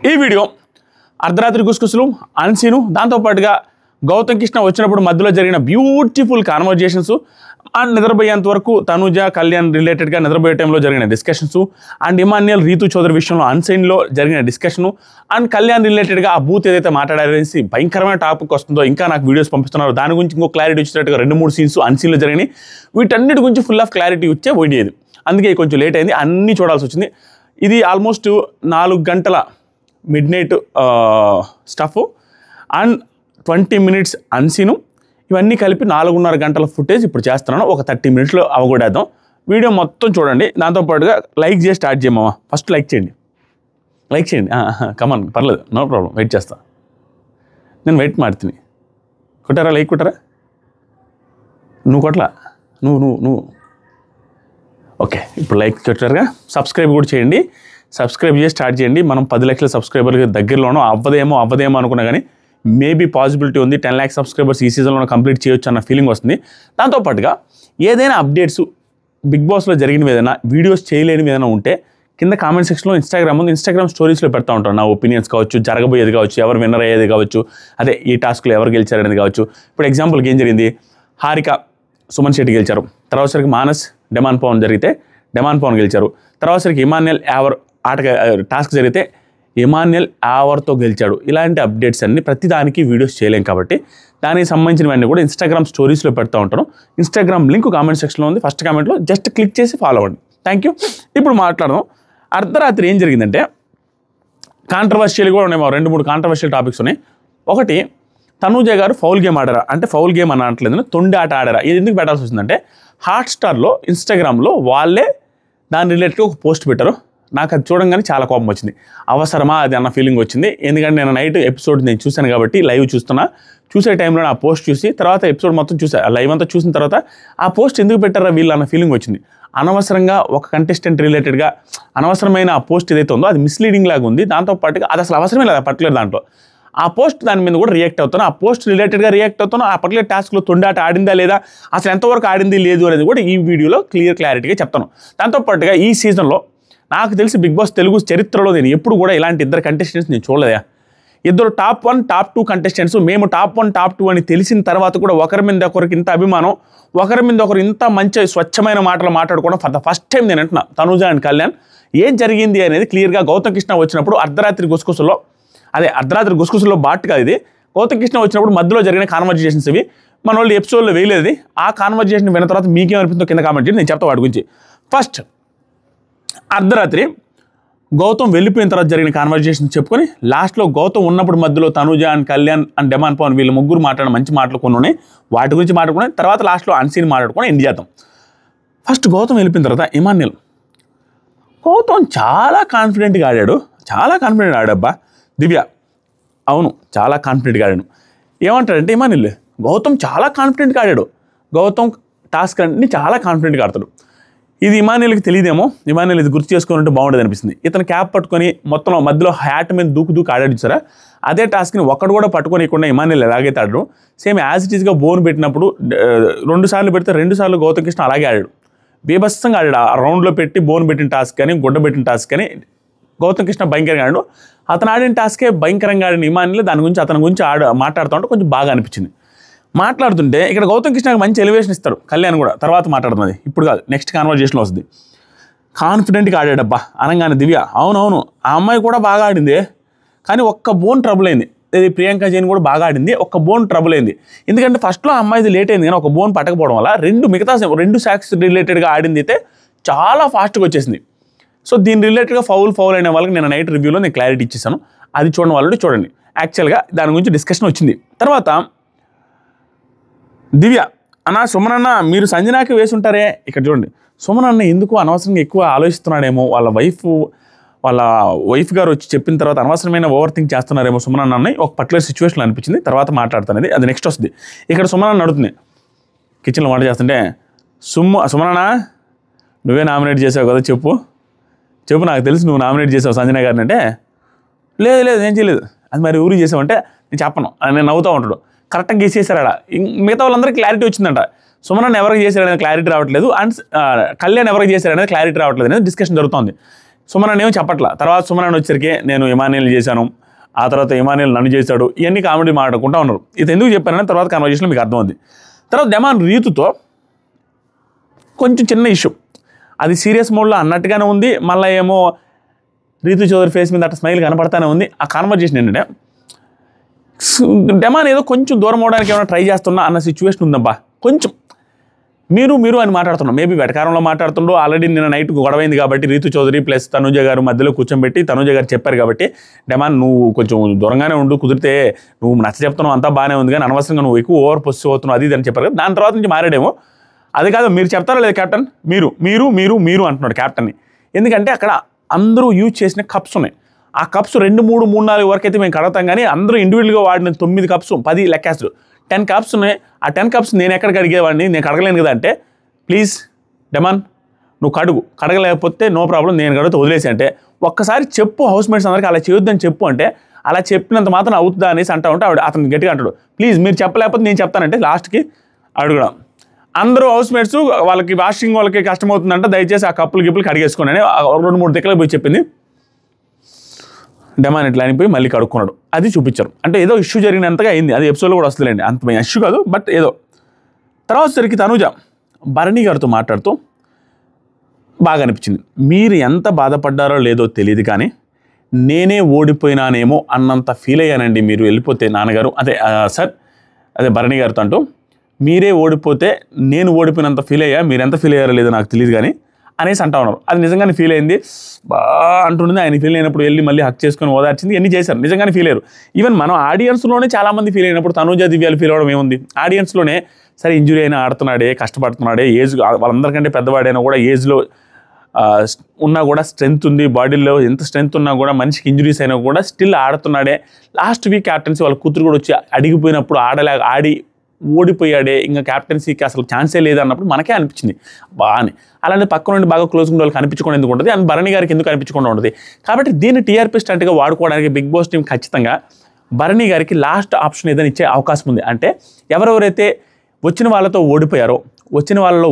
ఈ వీడియో అర్ధరాత్రి గుసగుసలు అన్సీను దాంతోపాటుగా గౌతమ్ కృష్ణ వచ్చినప్పుడు మధ్యలో జరిగిన బ్యూటిఫుల్ కాన్వర్జేషన్స్ అండ్ నిద్రపోయేంత వరకు తనుజ కళ్యాణ్ రిలేటెడ్గా నిద్రపోయే టైంలో జరిగిన discussions and Emmanuel Rithu Chowdary విషయంలో అన్సైన్లో జరిగిన డిస్కషను అండ్ కళ్యాణ్ రిలేటెడ్గా ఆ బూత్ ఏదైతే మాట్లాడారనేసి భయంకరమైన టాపిక్ వస్తుందో ఇంకా నాకు వీడియోస్ పంపిస్తున్నారు దాని గురించి ఇంకో క్లారిటీ వచ్చేటట్టుగా 2-3 సీన్స్ అన్సీన్లో జరిగినాయి వీటన్నిటి గురించి ఫుల్ ఆఫ్ క్లారిటీ వచ్చే వీడియో ఇది అందుకే కొంచెం లేట్ అయింది అన్నీ చూడాల్సి వచ్చింది ఇది ఆల్మోస్ట్ 4 గంటల mid night stuff and 20 minutes అన్సీను ఇవన్నీ కలిపి 4.5 గంటల ఫుటేజ్ ఇప్పుడు చేస్తున్నాను ఒక 30 minutesలో అవగొడేద్దాం వీడియో మొత్తం చూడండి దాంతోపాటుగా లైక్ చేసి స్టార్ట్ చేయమమ్మా ఫస్ట్ లైక్ చేయండి కమాన్ పర్లేదు నో ప్రాబ్లం వెయిట్ చేస్తా నేను వెయిట్ ಮಾಡ್ತೀನಿ కొట్టారా లైక్ కొట్టారా నువ్వు కొట్టలా నువ్వు ఓకే ఇప్పుడు లైక్ కొట్టారుగా సబ్స్క్రైబ్ కూడా చేయండి సబ్స్క్రైబ్ చేసి స్టార్ట్ చేయండి మనం 10 లక్షల సబ్స్క్రైబర్కి దగ్గరలోనో అవ్వదేమో అనుకున్నా కానీ మేబీ పాసిబిలిటీ ఉంది 10 lakh సబ్స్క్రైబర్స్ ఈ సీజన్లో కంప్లీట్ చేయొచ్చు అన్న ఫీలింగ్ వస్తుంది దాంతోపాటుగా ఏదైనా అప్డేట్స్ బిగ్ బాస్లో జరిగినవి ఏదైనా వీడియోస్ చేయలేనివి ఏదైనా ఉంటే కింద కామెంట్ సెక్షన్లో ఇన్స్టాగ్రామ్ స్టోరీస్లో పెడతా ఉంటాను నా ఒపీనియన్స్ కావచ్చు జరగబోయేది కావచ్చు ఎవరు విన్నర్ అయ్యేది కావచ్చు అదే ఈ టాస్క్లో ఎవరు గెలిచారనేది కావచ్చు ఇప్పుడు ఎగ్జాంపుల్కి ఏం జరిగింది హారిక సుమన్ శెట్టి గెలిచారు తర్వాత సరికి మానస్ డెమాన్ పవన్ జరిగితే డెమాన్ పవన్ గెలిచారు తర్వాత సరికి ఇమాన్యుయల్ యావర్ టాస్క్ జరిగితే ఇమాన్యుయల్ యావర్తో గెలిచాడు ఇలాంటి అప్డేట్స్ అన్ని ప్రతిదానికి వీడియోస్ చేయలేం కాబట్టి దానికి సంబంధించినవన్నీ కూడా ఇన్స్టాగ్రామ్ స్టోరీస్లో పెడతా ఉంటాను ఇన్స్టాగ్రామ్ లింక్ కామెంట్ సెక్షన్లో ఉంది ఫస్ట్ కామెంట్లో జస్ట్ క్లిక్ చేసి ఫాలో అవ్వండి థ్యాంక్ యూ ఇప్పుడు మాట్లాడదాం అర్ధరాత్రి ఏం జరిగిందంటే కాంట్రవర్షియల్ కూడా ఉన్నాయి 2-3 కాంట్రవర్షియల్ టాపిక్స్ ఉన్నాయి ఒకటి తనూజ గారు ఫౌల్ గేమ్ ఆడారా అంటే ఫౌల్ గేమ్ అని అనట్లేదు తొండి ఆట ఆడారా ఇది ఎందుకు పెట్టాల్సి వచ్చిందంటే హాట్స్టార్లో ఇన్స్టాగ్రామ్లో వాళ్ళే దాని రిలేటెడ్గా ఒక పోస్ట్ పెట్టారు నాకు అది చూడంగానే చాలా కోపం వచ్చింది అవసరమా అది అన్న ఫీలింగ్ వచ్చింది ఎందుకంటే నేను నైట్ ఎపిసోడ్ నేను చూశాను కాబట్టి లైవ్ చూసే టైంలో ఆ పోస్ట్ చూసి తర్వాత ఎపిసోడ్ మొత్తం లైవ్ అంతా చూసిన తర్వాత ఆ పోస్ట్ ఎందుకు పెట్టారా వీళ్ళు అన్న ఫీలింగ్ వచ్చింది అనవసరంగా ఒక కంటెస్టెంట్ రిలేటెడ్గా అనవసరమైన ఆ పోస్ట్ ఏదైతే ఉందో అది మిస్లీడింగ్ లాగా ఉంది దాంతోపాటుగా అది అసలు అవసరమే లేదు పర్టికులర్ దాంట్లో ఆ పోస్ట్ దాని మీద కూడా రియాక్ట్ అవుతాను ఆ పోస్ట్ రిలేటెడ్గా రియాక్ట్ అవుతాను ఆ పర్టికులర్ టాస్క్లో తొండాట ఆడిందా లేదా అసలు ఎంతవరకు ఆడింది లేదు అనేది కూడా ఈ వీడియోలో క్లారిటీగా చెప్తాను దాంతోపాటుగా ఈ సీజన్లో నాకు తెలిసి బిగ్ బాస్ తెలుగు చరిత్రలో నేను ఎప్పుడు కూడా ఇలాంటి ఇద్దరు కంటెస్టెంట్స్ నేను చూడలేదా ఇద్దరు టాప్ 1 టాప్ 2 కంటెస్టెంట్స్ మేము టాప్ 1 టాప్ 2 అని తెలిసిన తర్వాత కూడా ఒకరి మీద ఒకరికి ఇంత అభిమానం ఒకరి మీద ఒకరు ఇంత మంచి స్వచ్ఛమైన మాటలు మాట్లాడుకోవడం ఫర్ ద ఫస్ట్ టైం నేను అంటున్నా తనుజ అండ్ కళ్యాణ్ ఏం జరిగింది అనేది క్లియర్గా గౌతమ్ కృష్ణ వచ్చినప్పుడు అర్ధరాత్రి గుసగుసల్లో బాట్గా ఇది గౌతమ్ కృష్ణ వచ్చినప్పుడు మధ్యలో జరిగిన కాన్వర్జేషన్స్ ఇవి మన వాళ్ళు ఎపిసోడ్లో వేయలేదు ఆ కాన్వర్జేషన్ విన్న తర్వాత మీకేమనిపిందో కింద కామెంట్ చేయండి నేను చెప్తా వాటి గురించి ఫస్ట్ అర్ధరాత్రి గౌతమ్ వెళ్ళిపోయిన తర్వాత జరిగిన కాన్వర్జేషన్ చెప్పుకొని లాస్ట్లో గౌతమ్ ఉన్నప్పుడు మధ్యలో Tanuja and Kalyan and Demon Pavan వీళ్ళు ముగ్గురు మాట్లాడిన మంచి మాటలు కొన్ని ఉన్నాయి వాటి గురించి మాట్లాడుకుని తర్వాత లాస్ట్లో అన్సీన్ మాట్లాడుకొని ఎండ్ చేద్దాం ఫస్ట్ గౌతమ్ వెళ్ళిపోయిన తర్వాత ఇమాన్యుయల్ గౌతమ్ చాలా కాన్ఫిడెంట్గా ఆడాడబ్బా దివ్య అవును చాలా కాన్ఫిడెంట్గా ఆడాను ఏమంటాడంటే ఇమాన్యుయల్ గౌతమ్ చాలా కాన్ఫిడెంట్గా ఆడాడు గౌతమ్ టాస్క్ అన్ని చాలా కాన్ఫిడెంట్గా ఆడతాడు ఇది ఇమాన్యుయల్కి తెలియదేమో ఇమాన్యుయల్ ఇది గుర్తు చేసుకుని ఉంటే బాగుండేది అనిపిస్తుంది ఇతను క్యాప్ పట్టుకొని మొత్తం మధ్యలో హ్యాట్ మీద దూకు ఆడాడు చూసారా అదే టాస్క్ని ఒక్కడు కూడా పట్టుకోనికుండా ఇమాన్యుయల్ ఎలాగైతే ఆడాడు సేమ్ యాజ్ ఇట్ ఈస్గా బోన్ పెట్టినప్పుడు 2 సార్లు పెడితే 2 సార్లు గౌతమ్ కృష్ణ అలాగే ఆడాడు బీభత్సంగా ఆడాడు ఆ రౌండ్లో పెట్టి బోన్ పెట్టిన టాస్క్ కానీ గుడ్డ పెట్టిన టాస్క్ కానీ గౌతమ్ కృష్ణ భయంకరంగా ఆడాడు అతను ఆడిన టాస్కే భయంకరంగా ఆడిన ఇమాన్యుయల్ అతని గురించి మాట్లాడుతూ ఉంటే కొంచెం బాగా అనిపించింది మాట్లాడుతుంటే ఇక్కడ గౌతమ్ కృష్ణకి మంచి ఎలివేషన్ ఇస్తాడు కళ్యాణ్ కూడా తర్వాత మాట్లాడుతుంది ఇప్పుడు కాదు నెక్స్ట్ కాన్వర్జేషన్లో వస్తుంది కాన్ఫిడెంట్గా ఆడాడబ్బా అనగానే దివ్య అవునవును ఆ అమ్మాయి కూడా బాగా ఆడింది కానీ ఒక్క బోన్ ట్రబుల్ అయింది ఇది ప్రియాంక జైన్ కూడా బాగా ఆడింది ఒక్క బోన్ ట్రబుల్ అయింది ఎందుకంటే ఫస్ట్లో ఆ అమ్మాయిది లేట్ అయింది కానీ ఒక బోన్ పట్టకపోవడం వల్ల రెండు సాక్స్ రిలేటెడ్గా ఆడింది అయితే చాలా ఫాస్ట్గా వచ్చేసింది సో దీని రిలేటెడ్గా ఫౌల్ అయిన వాళ్ళకి నేను నైట్ రివ్యూలో నేను క్లారిటీ ఇచ్చేసాను అది చూడడం వాళ్ళు చూడండి యాక్చువల్గా దాని గురించి డిస్కషన్ వచ్చింది తర్వాత దివ్య అన్న సుమన్ అన్న మీరు సంజనాకి వేసి ఉంటారే ఇక్కడ చూడండి సుమన్ అన్న ఎందుకు అనవసరంగా ఎక్కువ ఆలోచిస్తున్నాడేమో వాళ్ళ వైఫ్ గారు వచ్చి చెప్పిన తర్వాత అనవసరమైన ఓవర్ థింక్ చేస్తున్నారేమో సుమన్ అన్న ఒక పర్టికులర్ సిచ్యువేషన్లో అనిపించింది తర్వాత మాట్లాడుతున్నది అది నెక్స్ట్ వస్తుంది ఇక్కడ సుమన్ అన్న అడుగుతుంది కిచెన్లో వంట చేస్తుంటే సుమన్ అన్న నువ్వే నామినేట్ చేసావు కదా చెప్పు నాకు తెలిసి నువ్వు నామినేట్ చేసావు సంజన గారిని అంటే లేదు ఏం చేయలేదు అది మరి ఊరికి చేసావంటే నేను చెప్పను నేను నవ్వుతూ ఉంటాడు కరెక్ట్గా గెసేసారా మిగతా వాళ్ళందరికీ క్లారిటీ వచ్చిందంట సుమన్ ఎవరికి చేశారనేది క్లారిటీ రావట్లేదు అండ్ కళ్యాణ్ ఎవరికి చేశారనేది క్లారిటీ రావట్లేదు అనేది డిస్కషన్ జరుగుతుంది సుమన్ ఏమో చెప్పట్లా. తర్వాత సుమన్ వచ్చేసరికి నేను ఇమానియల్ చేశాను, ఆ తర్వాత ఇమానియల్ నన్ను చేశాడు, ఇవన్నీ కామెడీ మాట్లాడుకుంటూ ఉన్నారు. ఇది ఎందుకు చెప్పానని తర్వాత కన్వర్జేషన్లో మీకు అర్థమవుతుంది. తర్వాత డెమాన్ రీతుతో కొంచెం చిన్న ఇష్యూ, అది సీరియస్ మోడ్లో అన్నట్టుగానే ఉంది, మళ్ళీ ఏమో రీతు చౌదరి ఫేస్ మీద అట్లా స్మైల్ కనపడతానే ఉంది. ఆ కన్వర్జేషన్ ఏంటంటే డెమాన్ ఏదో కొంచెం దూరం అవడానికి ఏమైనా ట్రై చేస్తున్నా అన్న సిచ్యువేషన్ ఉందబ్బా. కొంచెం మీరు అని మాట్లాడుతున్నాం, మేబీ వెటకారంలో మాట్లాడుతుండో, ఆల్రెడీ నిన్న నైట్ గొడవైంది కాబట్టి రీతు చౌదరి ప్లస్ తనుజ గారు మధ్యలో కూర్చోబెట్టి తనుజ గారు చెప్పారు కాబట్టి డెమాన్ నువ్వు కొంచెం దూరంగానే ఉండు, కుదిరితే నువ్వు నచ్చ చెప్తున్నావు అంతా బాగానే ఉంది కానీ అనవసరంగా నువ్వు ఎక్కువ ఓవర్ పొసివ్ అవుతున్నావు అది అని చెప్పారు కదా. దాని తర్వాత నుంచి మారాడేమో. అది కాదు మీరు చెప్తారా లేదా కెప్టెన్, మీరు అంటున్నాడు కెప్టెన్ని. ఎందుకంటే అక్కడ అందరూ యూజ్ చేసిన కప్స్ ఉన్నాయి. ఆ కప్స్ 2, 3, 4 వరకు అయితే మేము కడతాం కానీ అందరూ ఇండివిజువల్గా వాడిన 9 కప్స్ 10 లెక్కేస్తారు. 10 కప్స్ ఉన్నాయి. ఆ 10 కప్స్ నేను ఎక్కడికి అడిగేవాడిని, నేను కడగలేను కదా అంటే ప్లీజ్ డెమాన్ నువ్వు కడగలేకపోతే నో ప్రాబ్లం, నేను కడిగితే వదిలేసి అంటే ఒక్కసారి చెప్పు హౌస్ మేట్స్ అందరికీ అలా చేయొద్దని చెప్పు అంటే అలా చెప్పినంత మాత్రం అవుతుందా అనేసి అంటా ఉంటే అతను గట్టిగా అంటాడు ప్లీజ్ మీరు చెప్పలేకపోతే నేను చెప్తానంటే లాస్ట్కి అడుగుదాం. అందరూ హౌస్ మేట్స్ వాళ్ళకి వాషింగ్ వాళ్ళకి కష్టమవుతుందంటే దయచేసి ఆ కప్పులు గిప్పులు కడిగేసుకోండి అని 2-3 దిక్కులకు పోయి చెప్పింది. డెమాన్ ఇట్లా అనిపోయి మళ్ళీ కడుక్కున్నాడు. అది చూపించారు. అంటే ఏదో ఇష్యూ జరిగినంతగా అయింది. అది ఎపిసోడ్లో కూడా వస్తుందండి, అంత ఇష్యూ కాదు బట్ ఏదో. తర్వాత సరికి తనుజ భరణి గారితో మాట్లాడుతూ బాగా అనిపించింది. మీరు ఎంత బాధపడ్డారో లేదో తెలియదు కానీ నేనే ఓడిపోయినానేమో అన్నంత ఫీల్ అయ్యానండి మీరు వెళ్ళిపోతే నాన్నగారు, అదే భరణి గారితో అంటూ మీరే ఓడిపోతే నేను ఓడిపోయినంత ఫీల్ అయ్యా, మీరు ఎంత ఫీల్ అయ్యారో లేదో నాకు తెలియదు కానీ అనేసి అంటా ఉన్నారు. అది నిజంగానే ఫీల్ అయింది అంటుండింది. ఆయన ఫీల్ అయినప్పుడు వెళ్ళి మళ్ళీ హక్ చేసుకొని ఓదార్చింది, ఎన్ని చేశారు, నిజంగానే ఫీల్ అయ్యారు. ఈవెన్ మనం ఆడియన్స్లోనే చాలామంది ఫీల్ అయినప్పుడు తనుజ దివ్యాలు ఫీల్ అవ్వడం ఏముంది, ఆడియన్స్లోనే సరే ఇంజురీ అయినా ఆడుతున్నాడే కష్టపడుతున్నాడే ఏజ్ వాళ్ళందరికంటే పెద్దవాడైనా కూడా ఏజ్లో ఉన్నా కూడా స్ట్రెంత్ ఉంది, బాడీలో ఎంత స్ట్రెంత్ ఉన్నా కూడా మనిషికి ఇంజురీస్ అయినా కూడా స్టిల్ ఆడుతున్నాడే. లాస్ట్ వీక్ క్యాప్టెన్సీ వాళ్ళ కూతురు కూడా వచ్చి అడిగిపోయినప్పుడు ఆడి ఓడిపోయాడే, ఇంకా క్యాప్టెన్సీకి అసలు ఛాన్సే లేదు అన్నప్పుడు మనకే అనిపించింది బాగానే. అలాంటి పక్క నుండి బాగా క్లోజ్ ఉండే వాళ్ళకి కనిపించకుండా ఎందుకు ఉంటుంది, అండ్ భరణి గారికి ఎందుకు కనిపించకుండా ఉంటుంది. కాబట్టి దీన్ని టీఆర్పీ స్టంట్గా వాడుకోవడానికి బిగ్ బాస్ టీం ఖచ్చితంగా భరణి గారికి లాస్ట్ ఆప్షన్ ఏదైనా ఇచ్చే అవకాశం ఉంది. అంటే ఎవరెవరైతే వచ్చిన వాళ్ళతో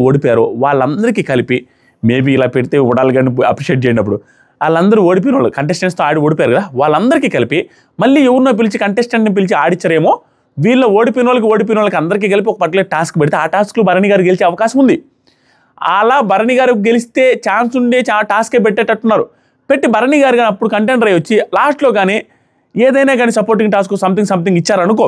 ఓడిపోయారో వాళ్ళందరికీ కలిపి మేబీ ఇలా పెడితే ఉడాలి కానీ అప్రిషియేట్ చేసినప్పుడు వాళ్ళందరూ ఓడిపోయిన వాళ్ళు కంటెస్టెంట్స్తో ఆడి ఓడిపోయారు కదా, వాళ్ళందరికీ కలిపి మళ్ళీ ఎవరినో పిలిచి కంటెస్టెంట్ని పిలిచి ఆడిచ్చారేమో. వీళ్ళు ఓడిపోయిన వాళ్ళకి అందరికీ కలిపి ఒక పర్టికులర్ టాస్క్ పెడితే ఆ టాస్క్లో భరణి గారు గెలిచే అవకాశం ఉంది. అలా భరణి గారు గెలిస్తే ఛాన్స్ ఉండే టాస్కే పెట్టేటట్టున్నారు. పెట్టి భరణి గారు కానీ అప్పుడు కంటెండర్ అయ్యి వచ్చి లాస్ట్లో కానీ ఏదైనా కానీ సపోర్టింగ్ టాస్క్ సంథింగ్ ఇచ్చారనుకో,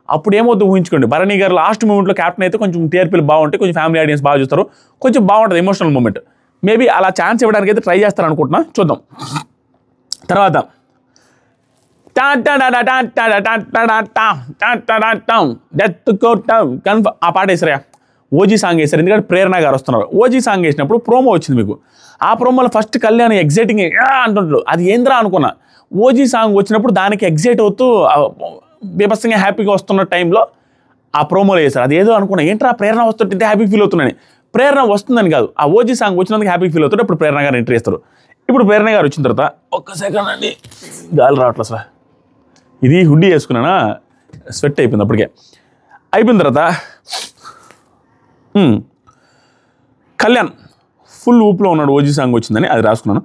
అప్పుడు ఏమవుతుంది ఊహించుకోండి. భరణి గారు లాస్ట్ మూమెంట్లో క్యాప్టెన్ అయితే కొంచెం టీఆర్పీలు బాగుంటాయి, కొంచెం ఫ్యామిలీ ఆడియన్స్ బాగా చూస్తారు, కొంచెం బాగుంటుంది ఎమోషనల్ మూమెంట్. మేబీ అలా ఛాన్స్ ఇవ్వడానికి అయితే ట్రై చేస్తారు అనుకుంటున్నా, చూద్దాం. తర్వాత ఆ పాట వేసారా, ఓజీ సాంగ్ వేసారు. ఎందుకంటే ప్రేరణ గారు వస్తున్నారు. ఓజీ సాంగ్ వేసినప్పుడు ప్రోమో వచ్చింది మీకు. ఆ ప్రోమోలో ఫస్ట్ కళ్యాణ్ ఎగ్జైటింగ్ అంటుంటాడు, అది ఏంద్రా అనుకున్నా. ఓజీ సాంగ్ వచ్చినప్పుడు దానికి ఎగ్జైట్ అవుతూ బీభత్సంగా హ్యాపీగా వస్తున్న టైంలో ఆ ప్రోమోలో వేశారు. అది ఏదో అనుకున్నా, ఏంట్రా ప్రేరణ వస్తుంటే హ్యాపీ ఫీల్ అవుతున్నాను. ప్రేరణ వస్తుందని కాదు, ఆ ఓజీ సాంగ్ వచ్చినందుకు హ్యాపీ ఫీల్ అవుతుంటే ఇప్పుడు ప్రేరణ గారు ఎంట్రీ చేస్తారు. ఇప్పుడు ప్రేరణ గారు వచ్చిన తర్వాత ఒక్క సెకండ్ అండి, గాలి రావట్లేదు అసలు. ఇది హుడ్డీ వేసుకున్నానా, స్వెట్ అయిపోయింది అప్పటికే. అయిపోయిన తర్వాత కళ్యాణ్ ఫుల్ ఊపులో ఉన్నాడు, ఓజీ సాంగ్ వచ్చిందని అది రాసుకున్నాను.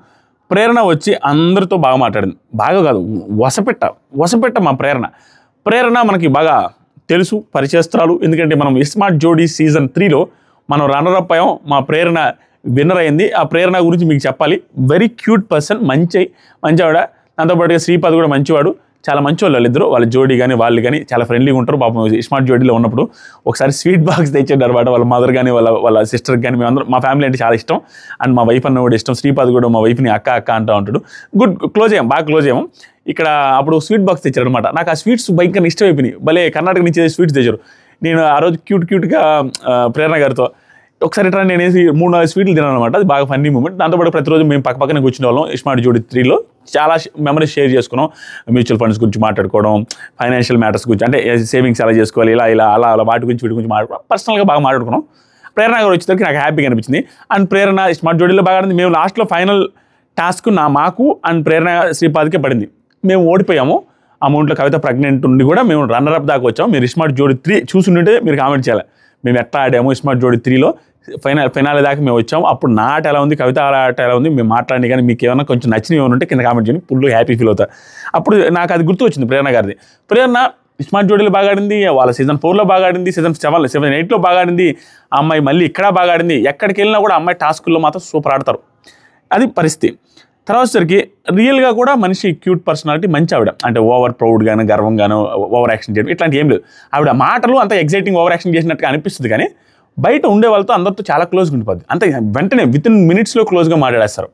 ప్రేరణ వచ్చి అందరితో బాగా మాట్లాడింది. బాగా కాదు, వసపెట్ట మా ప్రేరణ మనకి బాగా తెలుసు, పరిచయస్తురాలు. ఎందుకంటే మనం స్మార్ట్ జోడీ సీజన్ 3లో మనం రన్నర్ అప్ అయ్యాం, మా ప్రేరణ విన్నర్ అయింది. ఆ ప్రేరణ గురించి మీకు చెప్పాలి. వెరీ క్యూట్ పర్సన్, మంచి ఆవిడ. దాంతోపాటుగా శ్రీపాద్ కూడా మంచివాడు, చాలా మంచి వాళ్ళిద్దరు. వాళ్ళ జోడీ కానీ వాళ్ళు కానీ చాలా ఫ్రెండ్లీగా ఉంటారు. పాపం స్మార్ట్ జోడీలో ఉన్నప్పుడు ఒకసారి స్వీట్ బాక్స్ తెచ్చాడు అనమాట. వాళ్ళ మదర్ కానీ వాళ్ళ సిస్టర్కి కానీ మేమందరం, మా ఫ్యామిలీ అంటే చాలా ఇష్టం. అండ్ మా వైఫ్ అన్న కూడా ఇష్టం. శ్రీపాద్ కూడా మా వైఫ్ని అక్క అంటూ ఉంటాడు. బాగా క్లోజ్ అయ్యాము. ఇక్కడ అప్పుడు స్వీట్ బాక్స్ తెచ్చారు అనమాట. నాకు ఆ స్వీట్స్ భయంకర ఇష్టం అయిపోయినాయి. భలే కర్ణాటక నుంచి స్వీట్స్ తెచ్చారు. నేను ఆ రోజు క్యూట్గా ప్రేరణ గారితో ఒకసారి ఇట్లా నేను 3-4 స్వీట్లు తిన్నాను అనమాట. అది బాగా ఫన్నీ మూమెంట్. దాంతోపాటు ప్రతిరోజు మేము పక్కన కూర్చునే వాళ్ళం. స్మార్ట్ జోడీ 3లో చాలా మెమరీస్ షేర్ చేసుకున్నాం. మ్యూచువల్ ఫండ్స్ గురించి మాట్లాడుకోవడం, ఫైనాన్షియల్ మ్యాటర్స్ గురించి, అంటే సేవింగ్స్ ఎలా చేసుకోవాలి, అలా వాటి గురించి వీటి గురించి మాట్లాడుకోవడం, పర్సనల్గా బాగా మాట్లాడుకున్నాం. ప్రేరణ గారు వచ్చేసరికి నాకు హ్యాపీగా అనిపించింది. అండ్ ప్రేరణ స్మార్ట్ జోడీలో బాగా ఆడింది. మేము లాస్ట్లో ఫైనల్ టాస్క్ మాకు అండ్ ప్రేరణ శ్రీపాద్కే పడింది. మేము ఓడిపోయాము. అమౌంట్లో కవిత ప్రెగ్నెంట్ ఉండి కూడా మేము రన్నర్ అప్ దాకా వచ్చాము. మీరు స్మార్ట్ జోడీ 3 చూసుంటే మీరు కామెంట్ చేయాలి మేము ఎట్లా ఆడాము. స్మార్ట్ జోడీ 3లో ఫైనల్ దాకా మేము వచ్చాము. అప్పుడు నా ఆట ఎలా ఉంది, కవిత ఆట ఎలా ఉంది మేము మాట్లాడి, కానీ మీకు ఏమైనా కొంచెం నచ్చినవి ఏమైనా ఉంటే కింద కామెంట్ చేయండి, ఫుల్ హ్యాపీ ఫీల్ అవుతా. అప్పుడు నాకు అది గుర్తు వచ్చింది ప్రేరణ గారిది. ప్రేరణ స్మార్ట్ జోడీలో బాగా ఆడింది, వాళ్ళ సీజన్ 4లో బాగా ఆడింది, సీజన్ 7, 8లో బాగా ఆడింది. ఆ అమ్మాయి మళ్ళీ ఇక్కడ బాగా ఆడింది. ఎక్కడికి వెళ్ళినా కూడా అమ్మాయి టాస్కుల్లో మాత్రం సూపర్ ఆడతారు. అది పరిస్థితి. తర్వాత సరికి రియల్గా కూడా మనిషి క్యూట్ పర్సనాలిటీ, మంచి ఆవిడ. అంటే ఓవర్ ప్రౌడ్గాను, గర్వంగాను, ఓవర్ యాక్షన్ చేయడం ఇట్లాంటి ఏం లేదు. ఆవిడ మాటలు అంత ఎగ్జైటింగ్ ఓవర్ యాక్షన్ చేసినట్టుగా అనిపిస్తుంది, కానీ బయట ఉండే వాళ్ళతో అందరితో చాలా క్లోజ్గా ఉండిపోద్ది. అంతే వెంటనే వితిన్ మినిట్స్లో క్లోజ్గా మాట్లాడేస్తారు.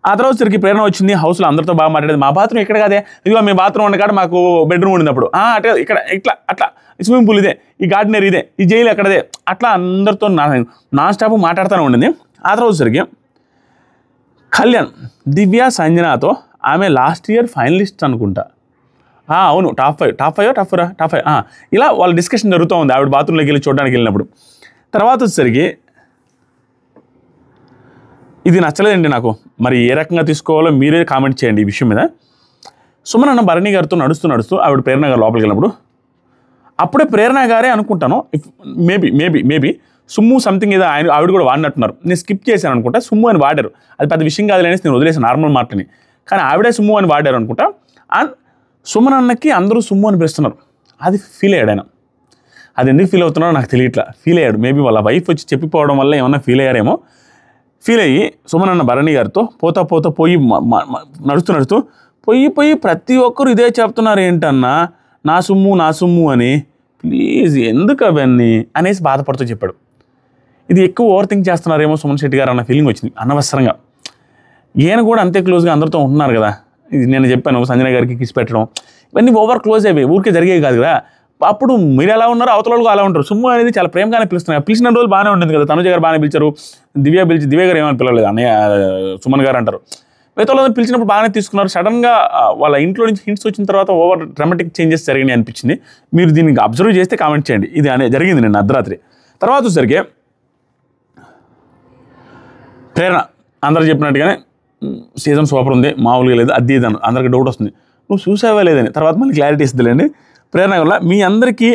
ఆ తర్వాత సరికి ప్రేరణ వచ్చింది, హౌస్లో అందరితో బాగా మాట్లాడేది. మా బాత్రూమ్ ఇక్కడ కాదే, ఇదిగో మీ బాత్రూమ్ ఉన్న కాడ మాకు బెడ్రూమ్ ఉండినప్పుడు అట్లా ఇక్కడ ఇట్లా అట్లా స్విమ్మింగ్ పూల్ ఇదే, ఈ గార్డెనర్ ఇదే, ఈ జైలు ఎక్కడదే, అట్లా అందరితో నాన్ స్టాప్ మాట్లాడుతూనే ఉండింది. ఆ తర్వాత సరికి కళ్యాణ్ దివ్య సంజనాతో ఆమె లాస్ట్ ఇయర్ ఫైనలిస్ట్ అనుకుంటా, అవును టాప్ 5 ఇలా వాళ్ళ డిస్కషన్ జరుగుతూ ఉంది ఆవిడ బాత్రూంలోకి వెళ్ళి చూడడానికి వెళ్ళినప్పుడు. తర్వాత వచ్చేసరికి ఇది నచ్చలేదండి నాకు, మరి ఏ రకంగా తీసుకోవాలో మీరే కామెంట్ చేయండి ఈ విషయం మీద. సుమన్ అన్న భరణి గారితో నడుస్తూ ఆవిడ ప్రేరణ గారు లోపలికి వెళ్ళినప్పుడు అప్పుడే ప్రేరణ గారే అనుకుంటాను, మేబీ సుమ్ము సంథింగ్ ఏదో ఆవిడ కూడా వాడినట్టున్నారు. నేను స్కిప్ చేశాను అనుకుంటా, సుమ్ము అని వాడారు. అది పెద్ద విషయం కాదులేనేసి నేను వదిలేసాను నార్మల్ మాటని, కానీ ఆవిడే సుమ్ము అని వాడారు అనుకుంటా. అండ్ సుమన్ అన్నకి అందరూ సుమ్ము అని పిలుస్తున్నారు. అది ఫీల్ అయ్యాడు ఆయన. అది ఎందుకు ఫీల్ అవుతున్నారో నాకు తెలియట్లా, ఫీల్ అయ్యాడు. మేబీ వాళ్ళ వైఫ్ వచ్చి చెప్పిపోవడం వల్ల ఏమన్నా ఫీల్ అయ్యారేమో. ఫీల్ అయ్యి సుమన్ అన్న భరణి గారితో పోయి నడుస్తూ పోయి ప్రతి ఒక్కరు ఇదే చెప్తున్నారు, ఏంటన్నా నా సుమ్ము అని, ప్లీజ్ ఎందుకు అవన్నీ అనేసి బాధపడుతూ చెప్పాడు. ఇది ఎక్కువ ఓవర్ థింక్ చేస్తున్నారేమో సుమన్ శెట్టి గారు అన్న ఫీలింగ్ వచ్చింది అనవసరంగా. ఈయన కూడా అంతే క్లోజ్గా అందరితో ఉంటున్నారు కదా. ఇది నేను చెప్పాను సంజన గారికి కిస్ పెట్టడం, ఇవన్నీ ఓవర్ క్లోజ్ అయ్యాయి, ఊరికే జరిగేవి కాదు కదా. అప్పుడు మీరు ఎలా ఉన్నారో అవతల వాళ్ళు అలా ఉంటారు. సుమ్ము అనేది చాలా ప్రేమగానే పిలుస్తున్నారు. పిలిచిన రోజులు బాగానే ఉంటుంది కదా, తనుజ గారు బాగానే పిలిచారు, దివ్య గారు ఏమని పిలవలేదు, అన్నయ్య సుమన్ గారు అంటారు. మిగతా వాళ్ళని పిలిచినప్పుడు బాగానే తీసుకున్నారు. సడన్గా వాళ్ళ ఇంట్లో నుంచి హింట్స్ వచ్చిన తర్వాత ఓవర్ డ్రామాటిక్ చేంజెస్ జరిగినాయి అనిపించింది. మీరు దీనికి అబ్జర్వ్ చేస్తే కామెంట్ చేయండి. ఇది జరిగింది నిన్న అర్ధరాత్రి. తర్వాత వచ్చేసరికి ప్రేరణ అందరూ చెప్పినట్టుగానే సీజన్ సూపర్ ఉంది, మామూలుగా లేదు, అది ఇది అందరికి డౌట్ వస్తుంది, నువ్వు చూసావా లేదని. తర్వాత మళ్ళీ క్లారిటీ ఇస్తుందిలేండి. ప్రేరణ వల్ల మీ అందరికీ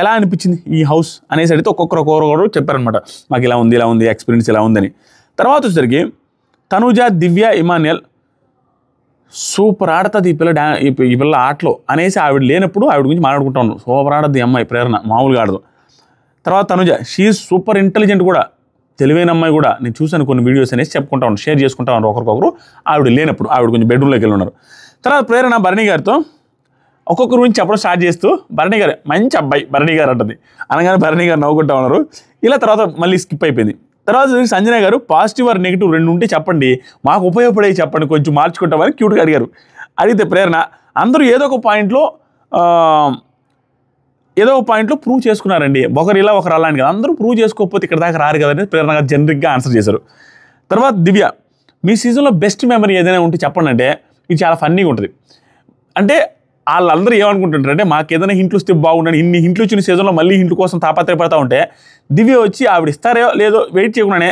ఎలా అనిపించింది ఈ హౌస్ అనేసి అడిగితే ఒక్కొక్కరు చెప్పారనమాట, మాకు ఇలా ఉంది ఎక్స్పీరియన్స్ ఇలా ఉందని. తర్వాత వచ్చేసరికి తనుజ, దివ్య, ఇమాన్యుయల్ సూపర్ ఆడుతుంది ఈ పిల్ల ఆటలో అనేసి ఆవిడ లేనప్పుడు ఆవిడ గురించి మాట్లాడుకుంటా ఉన్నాను. సూపర్ ఆడద్ది అమ్మాయి ప్రేరణ, మామూలుగా ఆడదు. తర్వాత తనుజ షీఈ్ సూపర్ ఇంటెలిజెంట్ కూడా, తెలివైన అమ్మాయి కూడా. నేను చూసాను కొన్ని వీడియోస్ అనేసి చెప్పుకుంటా ఉన్నాను, షేర్ చేసుకుంటా ఉన్నారు ఒకరికొకరు ఆవిడ లేనప్పుడు. ఆవిడ కొంచెం బెడ్రూమ్లోకి వెళ్ళి ఉన్నారు. తర్వాత ప్రేరణ భరణి గారితో ఒక్కొక్కరి గురించి చెప్పడం స్టార్ట్ చేస్తూ, భరణి గారు మంచి అబ్బాయి భరణి గారు అంటుంది అనగానే భరణి గారు నవ్వుకుంటా ఉన్నారు. ఇలా తర్వాత మళ్ళీ స్కిప్ అయిపోయింది. తర్వాత సంజన గారు పాజిటివ్ ఆర్ నెగిటివ్ 2 ఉంటే చెప్పండి, మాకు ఉపయోగపడే చెప్పండి, కొంచెం మార్చుకుంటామని క్యూట్గా అడిగారు. అడిగితే ప్రేరణ అందరూ ఏదో ఒక పాయింట్లో ప్రూవ్ చేసుకున్నారండి, ఒకరు ఇలా ఒకరు అలా అని కదా, అందరూ ప్రూవ్ చేసుకోకపోతే ఇక్కడ దాకా రారు కదండి ప్రేరణ గారు జనరిక్గా ఆన్సర్ చేశారు. తర్వాత దివ్య, మీ సీజన్లో బెస్ట్ మెమరీ ఏదైనా ఉంటే చెప్పండి అంటే, ఇది చాలా ఫన్నీగా ఉంటుంది. అంటే వాళ్ళందరూ ఏమనుకుంటుంటారు అంటే, మాకు ఏదైనా హింట్లు వస్తే బాగుండని, ఇన్ని హింట్లు వచ్చిన సీజన్లో మళ్ళీ హింట్లు కోసం తాపత్రయపడతా ఉంటే, దివ్య వచ్చి ఆవిడ ఇస్తారో లేదో వెయిట్ చేయకుండానే,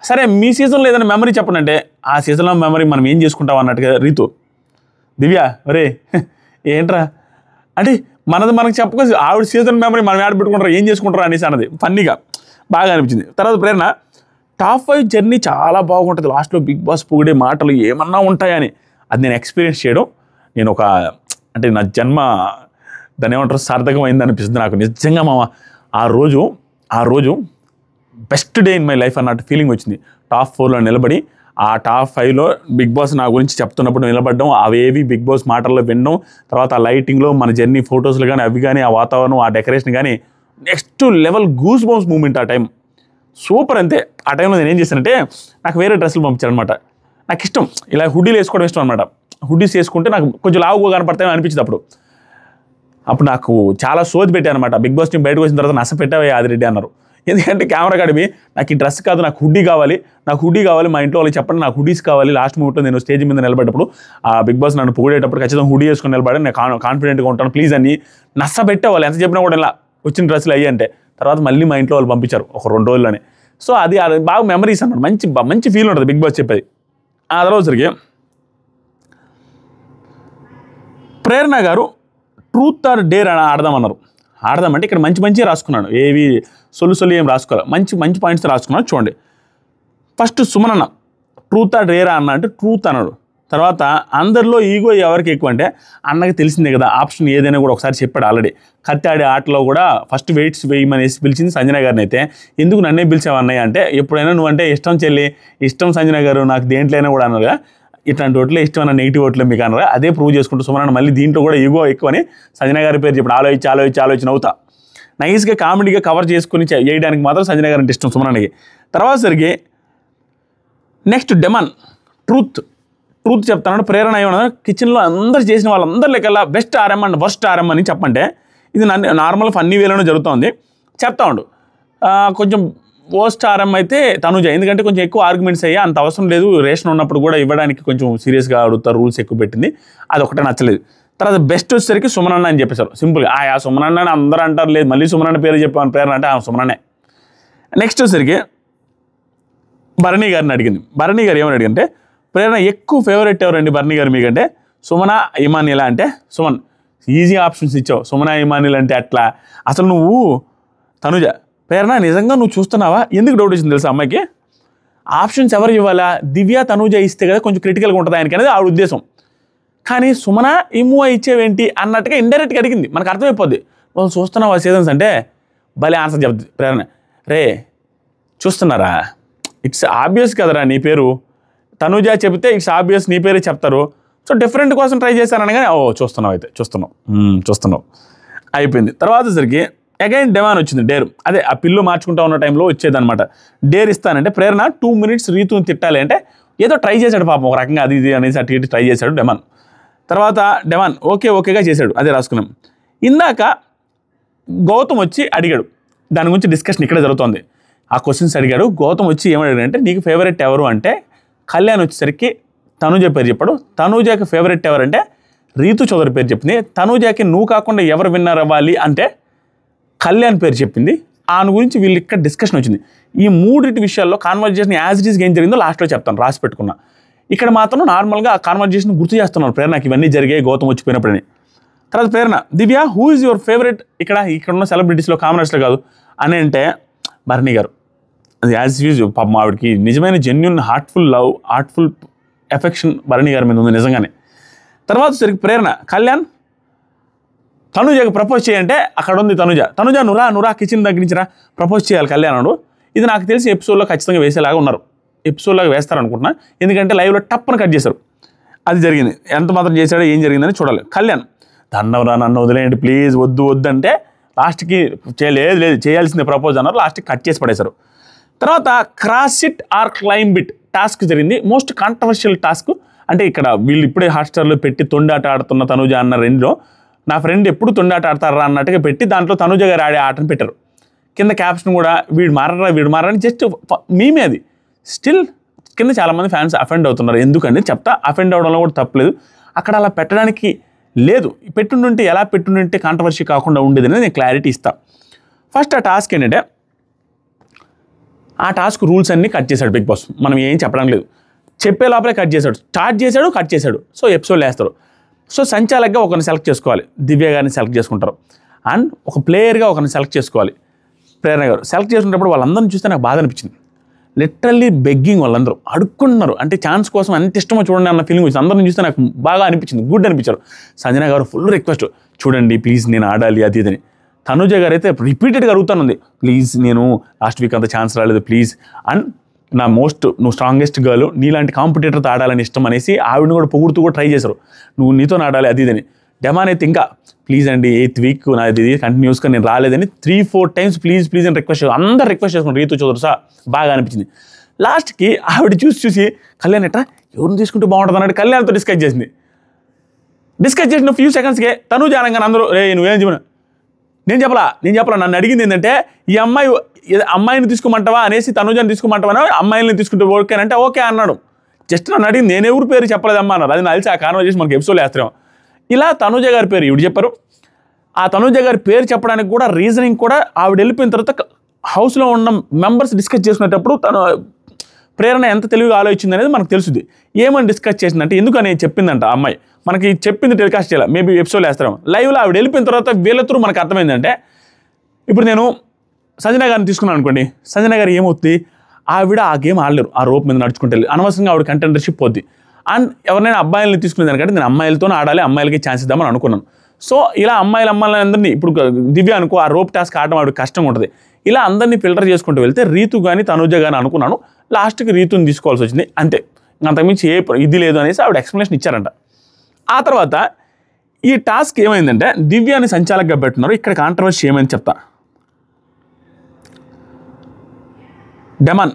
సరే మీ సీజన్లో ఏదైనా మెమరీ చెప్పండి అంటే, ఆ సీజన్లో మెమరీ మనం ఏం చేసుకుంటాం అన్నట్టుగా రీతు. దివ్య ఒరే ఏంట్రా అంటే మనది మనకు చెప్పుకోవచ్చు, ఆవిడ సీజన్ మెమరీ మనం యాడ్ పెట్టుకుంటారు, ఏం చేసుకుంటారు అనేసి అన్నది ఫన్నీగా బాగా అనిపించింది. తర్వాత ప్రేరణ టాప్ 5 జర్నీ చాలా బాగుంటుంది, లాస్ట్లో బిగ్ బాస్ పొగిడే మాటలు ఏమన్నా ఉంటాయని అది నేను ఎక్స్పీరియన్స్ చేయడం, నేను ఒక అంటే నా జన్మ దాన్ని ఏమంటారు సార్థకమైంది అనిపిస్తుంది నాకు నిజంగా. మామ ఆ రోజు best day in my life అన్నట్టు ఫీలింగ్ వచ్చింది. టాప్ 4లో నిలబడి ఆ టాప్ 5లో బిగ్ బాస్ నా గురించి చెప్తున్నప్పుడు నిలబడడం, అవేవి బిగ్ బాస్ మాటల్లో వినడం, తర్వాత ఆ లైటింగ్లో మన జర్నీ ఫొటోస్లు కానీ అవి కానీ, ఆ వాతావరణం, ఆ డెకరేషన్ కానీ next level goosebumps moment. ఆ టైం సూపర్. అంతే ఆ టైంలో నేను ఏం చేశానంటే, నాకు వేరే డ్రెస్సులు పంపించారనమాట. నాకు ఇష్టం ఇలా హుడ్డీలు వేసుకోవడం ఇష్టం అనమాట. హుడ్డీస్ వేసుకుంటే నాకు కొంచెం లావుగా కనపడతాయని అనిపించింది. అప్పుడు నాకు చాలా సోది పెట్టాను అనమాట. బిగ్ బాస్ టీం బయటకు వచ్చిన తర్వాత నస పెట్టావే ఆదిరెడ్డి అన్నారు. ఎందుకంటే కెమెరా కాడిమి నాకు ఈ డ్రెస్ కాదు, నాకు హుడ్డీ కావాలి, మా ఇంట్లో వాళ్ళకి చెప్పండి నాకు హుడ్డీస్ కావాలి. లాస్ట్ మూమెంట్లో నేను స్టేజ్ మీద నిలబడ్డప్పుడు ఆ బిగ్ బాస్ నన్ను పొగిడేటప్పుడు ఖచ్చితంగా హుడ్డీ వేసుకొని నిలబడి నేను కాన్ఫిడెంట్గా ఉంటాను ప్లీజ్ అని నస పెట్టేవాళ్ళు. ఎంత చెప్పినా కూడా ఇలా వచ్చిన డ్రెస్సులు అయ్యి అంటే, తర్వాత మళ్ళీ మా ఇంట్లో వాళ్ళు పంపించారు ఒక 2 రోజుల్లోనే. సో అది బాగా మెమరీస్ అన్నమాట, మంచి ఫీల్ ఉంటుంది బిగ్ బాస్ చెప్పేది. ఆ తర్వాత సరికి ప్రేరణ గారు ట్రూత్ ఆర్ డేర్ అని ఆడదామన్నారు. ఆడదామంటే ఇక్కడ మంచి మంచి రాసుకున్నాను, ఏవి సొల్లు ఏం రాసుకోవాలి, మంచి మంచి పాయింట్స్ రాసుకున్నాను. చూడండి, ఫస్ట్ సుమన్ అన్న ట్రూత్ ఆ డేరా అన్న అంటే ట్రూత్ అన్నాడు. తర్వాత అందరిలో ఈగో ఎవరికి ఎక్కువ అంటే అన్నకి తెలిసిందే కదా, ఆప్షన్ ఏదైనా కూడా ఒకసారి చెప్పాడు ఆల్రెడీ. కత్తి ఆడే ఆటలో కూడా ఫస్ట్ వెయిట్స్ వేయమనేసి పిలిచింది సంజన గారిని. అయితే ఎందుకు నన్నే పిలిచావు అన్నయ్య అంటే, ఎప్పుడైనా నువ్వంటే ఇష్టం చెల్లి, ఇష్టం సంజన గారు, నాకు దేంట్లో అయినా కూడా అన్నారుగా, ఇట్లాంటి ఓట్లే ఇష్టం అన్న నెగిటివ్ ఓట్లే మీకు అన్నారా, అదే ప్రూవ్ చేసుకుంటూ సుమన్ మళ్ళీ దీంట్లో కూడా ఈగో ఎక్కువని సంజన గారి పేరు చెప్పి ఆలోచించి నవ్వుతా నైస్గా కామెడీగా కవర్ చేసుకుని చేయడానికి మాత్రం సంజన గారు అంటే ఇష్టం సుమన్కి. తర్వాత సరికి నెక్స్ట్ డెమన్ ట్రూత్ చెప్తాను. ప్రేరణ ఏమన్నా కిచెన్లో అందరు చేసిన వాళ్ళందరి లెక్కల్లా best RM and worst RM అని చెప్పంటే, ఇది నార్మల్ ఫన్నీ వేలోనే జరుగుతుంది. చెప్తా ఉండు. కొంచెం వర్స్ట్ ఆర్ఎం అయితే తనుజ, ఎందుకంటే కొంచెం ఎక్కువ ఆర్గ్యుమెంట్స్ అయ్యా, అంత అవసరం లేదు, రేషన్ ఉన్నప్పుడు కూడా ఇవ్వడానికి కొంచెం సీరియస్గా అడుగుతారు, రూల్స్ ఎక్కువ పెట్టింది, అది ఒకటే నచ్చలేదు. తర్వాత బెస్ట్ వచ్చేసరికి సుమనన్న అని చెప్పేశారు సింపుల్గా. ఆ సుమనన్న అని అందరూ అంటారు, లేదు మళ్ళీ సుమనన్న పేరు చెప్పాను ప్రేరణ అంటే సుమనన్నే. నెక్స్ట్ వచ్చేసరికి భరణి గారిని అడిగింది. భరణి గారు ఏమని అడిగింటే, ప్రేరణ ఎక్కువ ఫేవరెట్ ఎవరండి భరణి గారు మీకంటే, సుమన ఇమానియలా అంటే సుమన్. ఈజీ ఆప్షన్స్ ఇచ్చావు, సుమన ఇమానియల్ అంటే అట్లా. అసలు నువ్వు తనుజ ప్రేరణ నిజంగా నువ్వు చూస్తున్నావా, ఎందుకు డౌట్ వచ్చింది తెలుసా అమ్మాయికి, ఆప్షన్స్ ఎవరు ఇవ్వాలా, దివ్య తనుజ ఇస్తే కదా కొంచెం క్రిటికల్గా ఉంటుంది ఆయనకి అనేది ఆవిడ ఉద్దేశం. కానీ సుమన ఇమ్మువ ఇచ్చేవేంటి అన్నట్టుగా ఇండైరెక్ట్గా అడిగింది, మనకు అర్థమైపోద్ది. నువ్వు చూస్తున్నావా సీజన్స్ అంటే భలే ఆన్సర్ చెప్తుంది ప్రేరణ. రే చూస్తున్నారా, ఇట్స్ ఆబ్వియస్ కదరా నీ పేరు, తనుజ చెబితే ఇట్స్ ఆబ్వియస్ నీ పేరే చెప్తారు, సో డిఫరెంట్ కోసం ట్రై చేశాను అనగానే చూస్తున్నావు అయితే చూస్తున్నావు అయిపోయింది. తర్వాత సరికి అగైన్ డెమాన్ వచ్చింది, డేర్. అదే ఆ పిల్లు మార్చుకుంటా ఉన్న టైంలో వచ్చేదనమాట. డేర్ ఇస్తానంటే ప్రేరణ 2 minutes రీతుని తిట్టాలి అంటే ఏదో ట్రై చేశాడు పాపం ఒక రకంగా, అది ఇది అనేసి అటు ఇటు ట్రై చేశాడు డెమాన్. తర్వాత డెమాన్ ఓకేగా చేశాడు, అదే రాసుకున్నాం. ఇందాక గౌతమ్ వచ్చి అడిగాడు, దాని గురించి డిస్కషన్ ఇక్కడ జరుగుతుంది. ఆ క్వశ్చన్స్ అడిగాడు. గౌతమ్ వచ్చి ఏమడిగాడు అంటే, నీకు ఫేవరెట్ ఎవరు అంటే కళ్యాణ్ వచ్చేసరికి తనుజ పేరు చెప్పాడు. తనుజకి ఫేవరెట్ ఎవరంటే రీతు చౌదరి పేరు చెప్పింది. తనుజకి నువ్వు కాకుండా ఎవరు విన్నర్ అవ్వాలి అంటే కళ్యాణ్ పేరు చెప్పింది. ఆయన గురించి వీళ్ళు ఇక్కడ డిస్కషన్ వచ్చింది. ఈ మూడింటి విషయాల్లో కాన్వర్జేషన్ యాజ్ ఇట్ ఈస్ ఏం జరిగిందో లాస్ట్లో చెప్తాను, రాసి పెట్టుకున్నా. ఇక్కడ మాత్రం నార్మల్గా ఆ కాన్వర్జేషన్ గుర్తు చేస్తున్నారు ప్రేరణకి, ఇవన్నీ జరిగాయి గౌతమ్ వచ్చిపోయినప్పుడని. తర్వాత ప్రేరణ, దివ్య హూ ఈజ్ యువర్ ఫేవరెట్ ఇక్కడ ఉన్న సెలబ్రిటీస్లో, కామనర్స్లో కాదు అని అంటే భరణి గారు. అది యాజ్ యూజ్ పాపం ఆవిడకి నిజమైన genuine heartful love, heartful affection Bharani గారి మీద ఉంది నిజంగానే. తర్వాత సరికి ప్రేరణ, కళ్యాణ్ తనుజకి ప్రపోజ్ చేయంటే అక్కడ ఉంది తనుజ నురా కిచెన్ దగ్గర నుంచి రా, ప్రపోజ్ చేయాలి కళ్యాణుడు. ఇది నాకు తెలిసి ఎపిసోడ్లో ఖచ్చితంగా వేసేలాగా ఉన్నారు, ఎపిసోడ్లాగా వేస్తారనుకుంటున్నా, ఎందుకంటే లైవ్లో టప్పని కట్ చేశారు. అది జరిగింది, ఎంత మాత్రం చేశాడో ఏం జరిగిందని చూడాలి. కళ్యాణ్ దండవరా నన్ను వదిలేయండి ప్లీజ్, వద్దు అంటే లాస్ట్కి లేదు చేయాల్సిందే ప్రపోజ్ అన్నారు, లాస్ట్కి కట్ చేసి పడేశారు. తర్వాత cross it or climb it task జరిగింది. Most controversial task. అంటే ఇక్కడ వీళ్ళు ఇప్పుడే హాట్స్టార్లో పెట్టి తొండాట ఆడుతున్న తనుజ అన్న రెండులో నా ఫ్రెండ్ ఎప్పుడు తొండాట ఆడతారా అన్నట్టుగా పెట్టి దాంట్లో తనుజ గారు ఆడే ఆటను పెట్టారు. కింద క్యాప్షన్ కూడా వీడు మారని జస్ట్ మీమే అది. స్టిల్ కింద చాలామంది ఫ్యాన్స్ అఫెండ్ అవుతున్నారు. ఎందుకని చెప్తా, అఫెండ్ అవడంలో కూడా తప్పలేదు. అక్కడ అలా పెట్టడానికి లేదు, పెట్టుంటే ఎలా పెట్టుంటే కాంట్రవర్సీ కాకుండా ఉండేది అనేది నేను క్లారిటీ ఇస్తాను. ఫస్ట్ ఆ టాస్క్ ఏంటంటే, ఆ టాస్క్ రూల్స్ అన్నీ కట్ చేశాడు బిగ్ బాస్. మనం ఏం చెప్పడం లేదు, చెప్పే లోపలే కట్ చేశాడు. స్టార్ట్ చేశాడు, కట్ చేశాడు. సో ఎపిసోడ్లు వేస్తారు. సో సంచాలకుగా ఒకరిని సెలెక్ట్ చేసుకోవాలి, దివ్య గారిని సెలెక్ట్ చేసుకుంటారు. అండ్ ఒక ప్లేయర్గా ఒకరిని సెలెక్ట్ చేసుకోవాలి, ప్రేరణ గారు. సెలెక్ట్ చేసుకునేటప్పుడు వాళ్ళందరినీ చూస్తే నాకు బాధ అనిపించింది. లిటరల్లీ బెగ్గింగ్, వాళ్ళందరూ అడుక్కుంటున్నారు. అంటే ఛాన్స్ కోసం ఎంత ఇష్టమో చూడండి అన్న ఫీలింగ్ వచ్చింది. అందరిని చూస్తే నాకు బాగా అనిపించింది, గుడ్ అనిపించారు. సంజన గారు ఫుల్ రిక్వెస్ట్, చూడండి ప్లీజ్ నేను ఆడాలి అది ఇదని. తనుజ గారు అయితే రిపీటెడ్గా అడుగుతానుంది, ప్లీజ్ నేను లాస్ట్ వీక్ అంత ఛాన్స్ రాలేదు ప్లీజ్. అండ్ నువ్వు స్ట్రాంగెస్ట్ గర్ల్, నీలాంటి కాంపిటేటర్తో ఆడాలని ఇష్టం అనేసి ఆవిడని కూడా పొగుడుతూ కూడా ట్రై చేశారు, నువ్వు నీతో ఆడాలి అది ఇదని. డెమాన్ అయితే ఇంకా ప్లీజ్ అండి 8th week నాది కంటిన్యూస్గా నేను రాలేదని 3-4 times ప్లీజ్ అని రిక్వెస్ట్ చేశారు. అందరు రిక్వెస్ట్ చేసుకున్నారు, రీతు చౌదరి సార్ బాగా అనిపించింది. లాస్ట్కి ఆవిడ చూసి కళ్యాణ్ ఎట్రా ఎవరిని తీసుకుంటే బాగుంటుంది అన్నట్టు కళ్యాణ్తో డిస్కస్ చేసిన ఫ్యూ సెకండ్స్కే తనుజ అనగానే అందరూ రే నువ్వేం చెప్పిన నేను చెప్పలా నన్ను అడిగింది ఏంటంటే, ఈ అమ్మాయిని తీసుకోమంటావా అనేసి తనుజని తీసుకోమంటావా, అమ్మాయిని తీసుకుంటే ఓకేనంటే ఓకే అన్నాడు. జస్ట్ నన్ను అడిగింది, నేను ఎవరు పేరు చెప్పలేదమ్మా అన్నారు. అది తెలిసి ఆ కాన్వర్జేషన్ మనకి ఎపిసోడ్ వేస్తాం. ఇలా తనుజ గారి పేరు ఇవి చెప్పారు. ఆ తనుజ గారి పేరు చెప్పడానికి కూడా రీజనింగ్ కూడా ఆవిడ వెళ్ళిపోయిన తర్వాత హౌస్లో ఉన్న మెంబర్స్ డిస్కస్ చేసుకునేటప్పుడు తను ప్రేరణ ఎంత తెలివిగా ఆలోచించింది అనేది మనకు తెలుస్తుంది. ఏమని డిస్కస్ చేసిందంటే, ఎందుకని చెప్పిందంట అమ్మాయి, మనకి చెప్పింది టెలికాస్ట్ చేయాలి, మేబీ ఎపిసోడ్ వేస్తాం. లైవ్లో ఆవిడ వెళ్ళిపోయిన తర్వాత వీళ్ళతో మనకు అర్థమైందంటే ఇప్పుడు నేను సంజన గారిని తీసుకున్నాను అనుకోండి, సంజన గారు ఏమవుతుంది, ఆవిడ ఆ గేమ్ ఆడలేరు, ఆ రోప్ మీద నడుచుకుంటే అనవసరంగా ఆవిడ కంటెండర్షిప్ పోద్ది. అండ్ ఎవరైనా అబ్బాయిలని తీసుకునే దానికంటే నేను అమ్మాయిలతోనే ఆడాలి, అమ్మాయిలకి ఛాన్స్ ఇద్దామని అనుకున్నాను. సో ఇలా అమ్మాయిలందరినీ ఇప్పుడు దివ్య అనుకో, ఆ రోప్ టాస్క్ ఆడడం ఆవిడ కష్టంగా ఉంటుంది. ఇలా అందరినీ ఫిల్టర్ చేసుకుంటూ వెళ్తే రీతు కానీ తనుజ కానీ అనుకున్నాను. లాస్ట్కి రీతుని తీసుకోవాల్సి వచ్చింది అంతే, అంతకుమించి ఇది లేదు అనేసి ఆవిడ ఎక్స్ప్లెనేషన్ ఇచ్చారంట. ఆ తర్వాత ఈ టాస్క్ ఏమైందంటే దివ్యాని సంచాలకుగా పెట్టున్నారు. ఇక్కడ కాంట్రవర్సీ ఏమైంది చెప్తా. డెమన్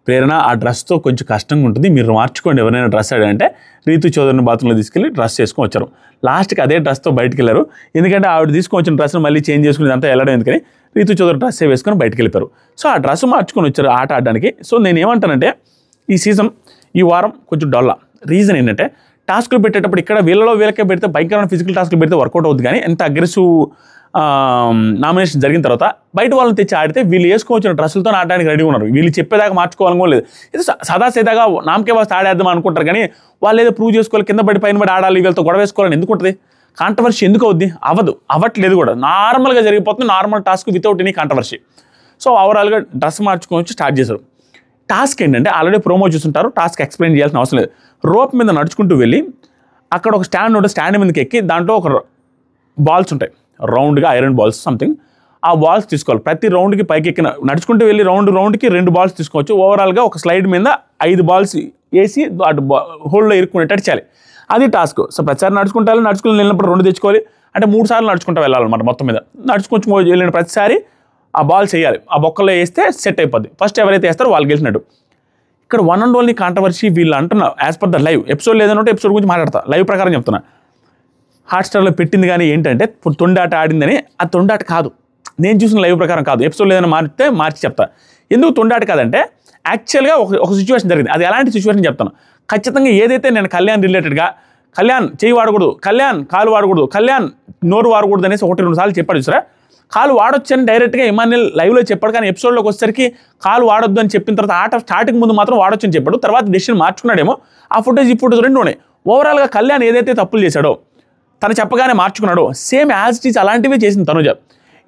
ప్రేరణ ఆ డ్రెస్తో కొంచెం కష్టంగా ఉంటుంది, మీరు మార్చుకోండి ఎవరైనా డ్రెస్ ఆడంటే రీతు చౌదరిని బాత్రూంలో తీసుకెళ్ళి డ్రెస్ చేసుకొని వచ్చారు. లాస్ట్కి అదే డ్రెస్తో బయటకు వెళ్ళారు. ఎందుకంటే ఆవిడ తీసుకొని వచ్చిన డ్రెస్ను మళ్ళీ చేంజ్ చేసుకుని అంతా వెళ్ళడం ఎందుకని రీతు చౌదరి డ్రెస్సే వేసుకొని బయటకు వెళ్ళిపోయారు. సో ఆ డ్రెస్ మార్చుకొని వచ్చారు ఆట ఆడడానికి. సో నేను ఏమంటానంటే ఈ సీజన్ ఈ వారం కొంచెం డొల్లా. రీజన్ ఏంటంటే టాస్కులు పెట్టేటప్పుడు ఇక్కడ వీళ్ళకే పెడితే భయంకరమైన ఫిజికల్ టాస్కులు పెడితే వర్కౌట్ అవుతుంది, కానీ ఎంత అగ్రెసివ్ నామినేషన్ జరిగిన తర్వాత బయట వాళ్ళని తెచ్చి ఆడితే వీళ్ళు వేసుకోవచ్చిన డ్రెస్సులతో ఆడడానికి రెడీ ఉన్నారు. వీళ్ళు చెప్పేదాకా మార్చుకోవాలని కూడా లేదు. ఇది సదాసేదాగా నామకే వస్తే ఆడేద్దాం అనుకుంటారు, కానీ వాళ్ళు ఏదో ప్రూవ్ చేసుకోవాలి, కింద పడి పైన పడి ఆడాలి, వీళ్ళతో గొడవ వేసుకోవాలని ఎందుకు ఉంటుంది? కాంట్రవర్సీ ఎందుకు అవుద్ది? అవ్వట్లేదు కూడా, నార్మల్గా జరిగిపోతుంది, normal task without any controversy. So ఓవరాల్గా డ్రెస్ మార్చుకొని స్టార్ట్ చేశారు. టాస్క్ ఏంటంటే ఆల్రెడీ ప్రోమో చూస్తుంటారు, టాస్క్ ఎక్స్ప్లెయిన్ చేయాల్సిన అవసరం లేదు. రోప్ మీద నడుచుకుంటూ వెళ్ళి అక్కడ ఒక స్టాండ్ ఉంటుంది, స్టాండ్ మీదకి ఎక్కి దాంట్లో ఒక బాల్స్ ఉంటాయి, రౌండ్గా ఐరన్ బాల్స్ సంథింగ్. ఆ బాల్స్ తీసుకోవాలి. ప్రతి రౌండ్కి పైకి ఎక్కిన నడుచుకుంటూ వెళ్ళి రౌండ్కి 2 బాల్స్ తీసుకోవచ్చు. ఓవరాల్గా ఒక స్లైడ్ మీద 5 బాల్స్ వేసి అటు హోల్లో ఇరుక్కునేటట్టు చేయాలి. అది టాస్క్. సో ప్రతిసారి నడుచుకుంటూ వెళ్ళినప్పుడు 2 తెచ్చుకోవాలి, అంటే 3 సార్లు నడుచుకుంటూ వెళ్ళాలన్నమాట. మొత్తం మీద నడుచుకుంటూ వెళ్ళిన ప్రతిసారి ఆ బాల్స్ వేయాలి, ఆ బొక్కలో వేస్తే సెట్ అయిపోద్ది. ఫస్ట్ ఎవరైతే వేస్తారో వాళ్ళు గెలిచినట్టు. ఇక్కడ వన్ అండ్ ఓన్లీ కాంట్రవర్సీ వీళ్ళు అంటున్నా as per the live episode లేదంటే ఎపిసోడ్ గురించి మాట్లాడతా, లైవ్ ప్రకారం చెప్తున్నా. హాట్స్టార్లో పెట్టింది కానీ ఏంటంటే తొండాట ఆడిందని, అది తొండాట కాదు, నేను చూసిన లైవ్ ప్రకారం కాదు. ఎపిసోడ్ ఏదైనా మార్చి చెప్తా. ఎందుకు తొండాట కాదంటే యాక్చువల్గా ఒక సిచ్యువేషన్ జరిగింది. అది ఎలాంటి సిచ్యువేషన్ చెప్తాను. ఖచ్చితంగా ఏదైతే నేను కళ్యాణ్ రిలేటెడ్గా కళ్యాణ్ చేయి వాడకూడదు, కళ్యాణ్ కాలు వాడకూడదు, కళ్యాణ్ నోరు వాడకూడదు అనేసి 1-2 సార్లు చెప్పాడు చూసారా. కాలు వాడొచ్చు అని డైరెక్ట్గా ఇమాన్యుల్ లైవ్లో చెప్పాడు, కానీ ఎపిసోడ్లోకి వచ్చేసరికి కాలు వాడొద్దు అని చెప్పిన తర్వాత ఆట స్టార్టింగ్ ముందు మాత్రం వాడొచ్చు అని చెప్పాడు. తర్వాత డెసిషన్ మార్చుకున్నాడేమో. ఆ ఫుటేజ్ ఈ ఫుటేజ్ 2 ఉన్నాయి. ఓవరాల్గా కళ్యాణ్ ఏదైతే తప్పులు చేశాడో తను చెప్పగానే మార్చుకున్నాడో సేమ్ యాజ్ ఇట్ ఈజ్ అలాంటివే చేసింది తనుజ.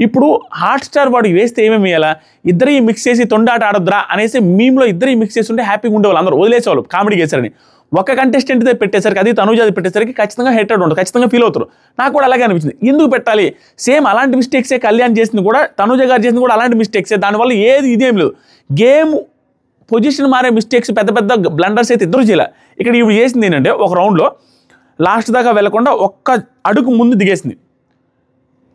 ఇప్పుడు హాట్స్టార్ వాడు వేస్తే ఏమేమి వేయాలా, ఇద్దరి మిక్స్ చేసి తొండాట ఆడొద్దురా అనేసి మీమ్లో ఇద్దరి మిక్స్ చేసి ఉంటే హ్యాపీగా ఉండేవాళ్ళు, అందరూ వదిలేసేవాళ్ళు కామెడీ చేశారని. ఒక కంటెస్టెంట్దే పెట్టేసరికి, అది తనుజ అది పెట్టేసరికి ఖచ్చితంగా హేటెడ్ ఉంటుంది, ఖచ్చితంగా ఫీల్ అవుతారు. నాకు కూడా అలాగే అనిపించింది, ఎందుకు పెట్టాలి? సేమ్ అలాంటి మిస్టేక్సే కళ్యాణ్ చేసింది కూడా, తనుజ గారు చేసింది కూడా అలాంటి మిస్టేక్సే. దానివల్ల ఇదేం లేదు. గేమ్ పొజిషన్ మారే మిస్టేక్స్, పెద్ద పెద్ద బ్లండర్స్ అయితే ఇద్దరు చేయాలి. ఇక్కడ ఇవి చేసింది ఏంటంటే ఒక రౌండ్లో లాస్ట్ దాకా వెళ్లకుండా ఒక్క అడుగు ముందు దిగేసింది.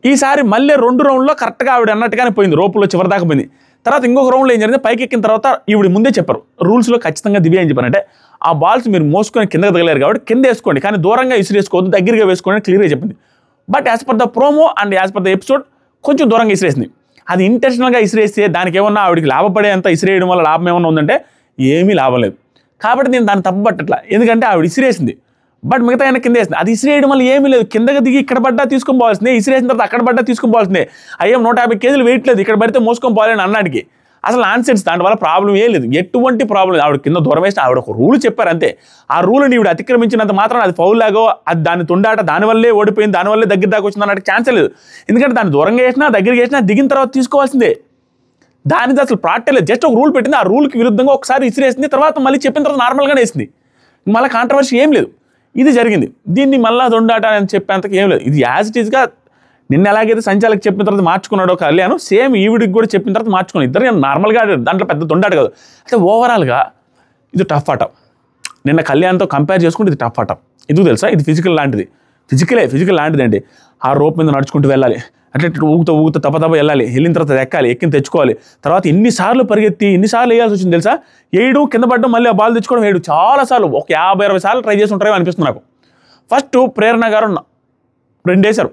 ఈసారి మళ్ళీ 2 రౌండ్లో కరెక్ట్గా ఆవిడ అన్నట్టుగానే పోయింది, రోపులో చివరి దాకా పోయింది. తర్వాత ఇంకొక రౌండ్లో ఏం జరిగింది, పైకి ఎక్కిన తర్వాత ఈవిడ ముందే చెప్పారు రూల్స్లో ఖచ్చితంగా దివ్య ఏం చెప్పారంటే, ఆ బాల్స్ మీరు మోసుకొని కిందకి తగలేరు కాబట్టి కింద వేసుకోండి, కానీ దూరంగా ఇసిరేసుకోవద్దు, దగ్గరగా వేసుకోండి క్లియర్గా చెప్పింది. But as per the promo and as per the episode కొంచెం దూరంగా ఇసిరేసింది. అది ఇంటెన్షనల్గా ఇసిరేస్తే దానికి ఏమన్నా ఆవిడకి లాభపడేంత ఇసిరేయడం వల్ల లాభం ఏమన్నా ఉందంటే ఏమీ లాభం లేదు. కాబట్టి నేను దాన్ని తప్పుపట్టట్లా, ఎందుకంటే ఆవిడ ఇసిరేసింది బట్ మిగతా ఆయన కింద వేసింది. అది ఇసిరేయడం వల్ల ఏమీ లేదు, కిందకి దిగి ఇక్కడ పడ్డా తీసుకొని పోవాల్సిందే, ఇసిరేసిన తర్వాత అక్కడ పడ్డా తీసుకొని పోవాల్సిందే. అయ్యేం 150 కేజీలు వెయిట్ లేదు, ఇక్కడ పడితే మోసుకొని పోవాలని అన్నాడికి అసలు ఆన్సెన్స్. దానివల్ల ప్రాబ్లం ఏం లేదు, ఎటువంటి ప్రాబ్లం లేదు. ఆవిడ కింద దూరం వేసిన ఆవిడ ఒక రూల్ చెప్పారు అంతే. ఆ రూల్ని ఈవిడ అతిక్రమించినంత మాత్రం అది ఫౌల్ లాగో, అది దాన్ని తొండాట దానివల్లే ఓడిపోయింది, దానివల్లే దగ్గర దాకా వచ్చింది అన్నట్టు ఛాన్సే లేదు. ఎందుకంటే దాన్ని దూరంగా వేసినా దగ్గరికి వేసినా దిగిన తర్వాత తీసుకోవాల్సిందే. దానిది అసలు ప్రాక్టే లేదు, జస్ట్ ఒక రూల్ పెట్టింది, ఆ రూల్కి విరుద్ధంగా ఒకసారి ఇసిరేసింది, తర్వాత మళ్ళీ చెప్పిన తర్వాత నార్మల్గానే వేసింది. మళ్ళీ కాంట్రవర్సీ ఏం లేదు, ఇది జరిగింది. దీన్ని మళ్ళీ తొండాట అని చెప్పేంతకు ఏం లేదు. ఇది యాజ్ ఇట్ ఈస్గా నిన్న ఎలాగైతే సంచాలకు చెప్పిన తర్వాత మార్చుకున్నాడో కళ్యాణ్, సేమ్ ఈవిడికి కూడా చెప్పిన తర్వాత మార్చుకున్నాడు. ఇద్దరు నార్మల్గా దాంట్లో పెద్ద తొండాట కాదు. అయితే ఓవరాల్గా ఇది టఫ్ ఆట. నిన్న కళ్యాణ్తో కంపేర్ చేసుకుంటే ఇది టఫ్ ఆట. ఎందుకు తెలుసా, ఇది ఫిజికల్ లాంటిది, ఫిజికల్ లాంటిది అండి. ఆ రోప్ మీద నడుచుకుంటూ వెళ్ళాలి, అట్లా ఊగుతూ తప్ప వెళ్ళాలి, వెళ్ళిన తర్వాత ఎక్కాలి, ఎక్కిన తెచ్చుకోవాలి, తర్వాత ఎన్నిసార్లు పరిగెత్తి ఎన్నిసార్లు వేయాల్సి వచ్చింది తెలుసా. వేయడం, కింద పడడం, మళ్ళీ ఆ బాల్ తెచ్చుకోవడం, వేయడం చాలాసార్లు, ఒక 50-60 సార్లు ట్రై చేసి ఉంటారేమో అనిపిస్తుంది నాకు. ఫస్ట్ ప్రేరణ గారు 2 వేశారు,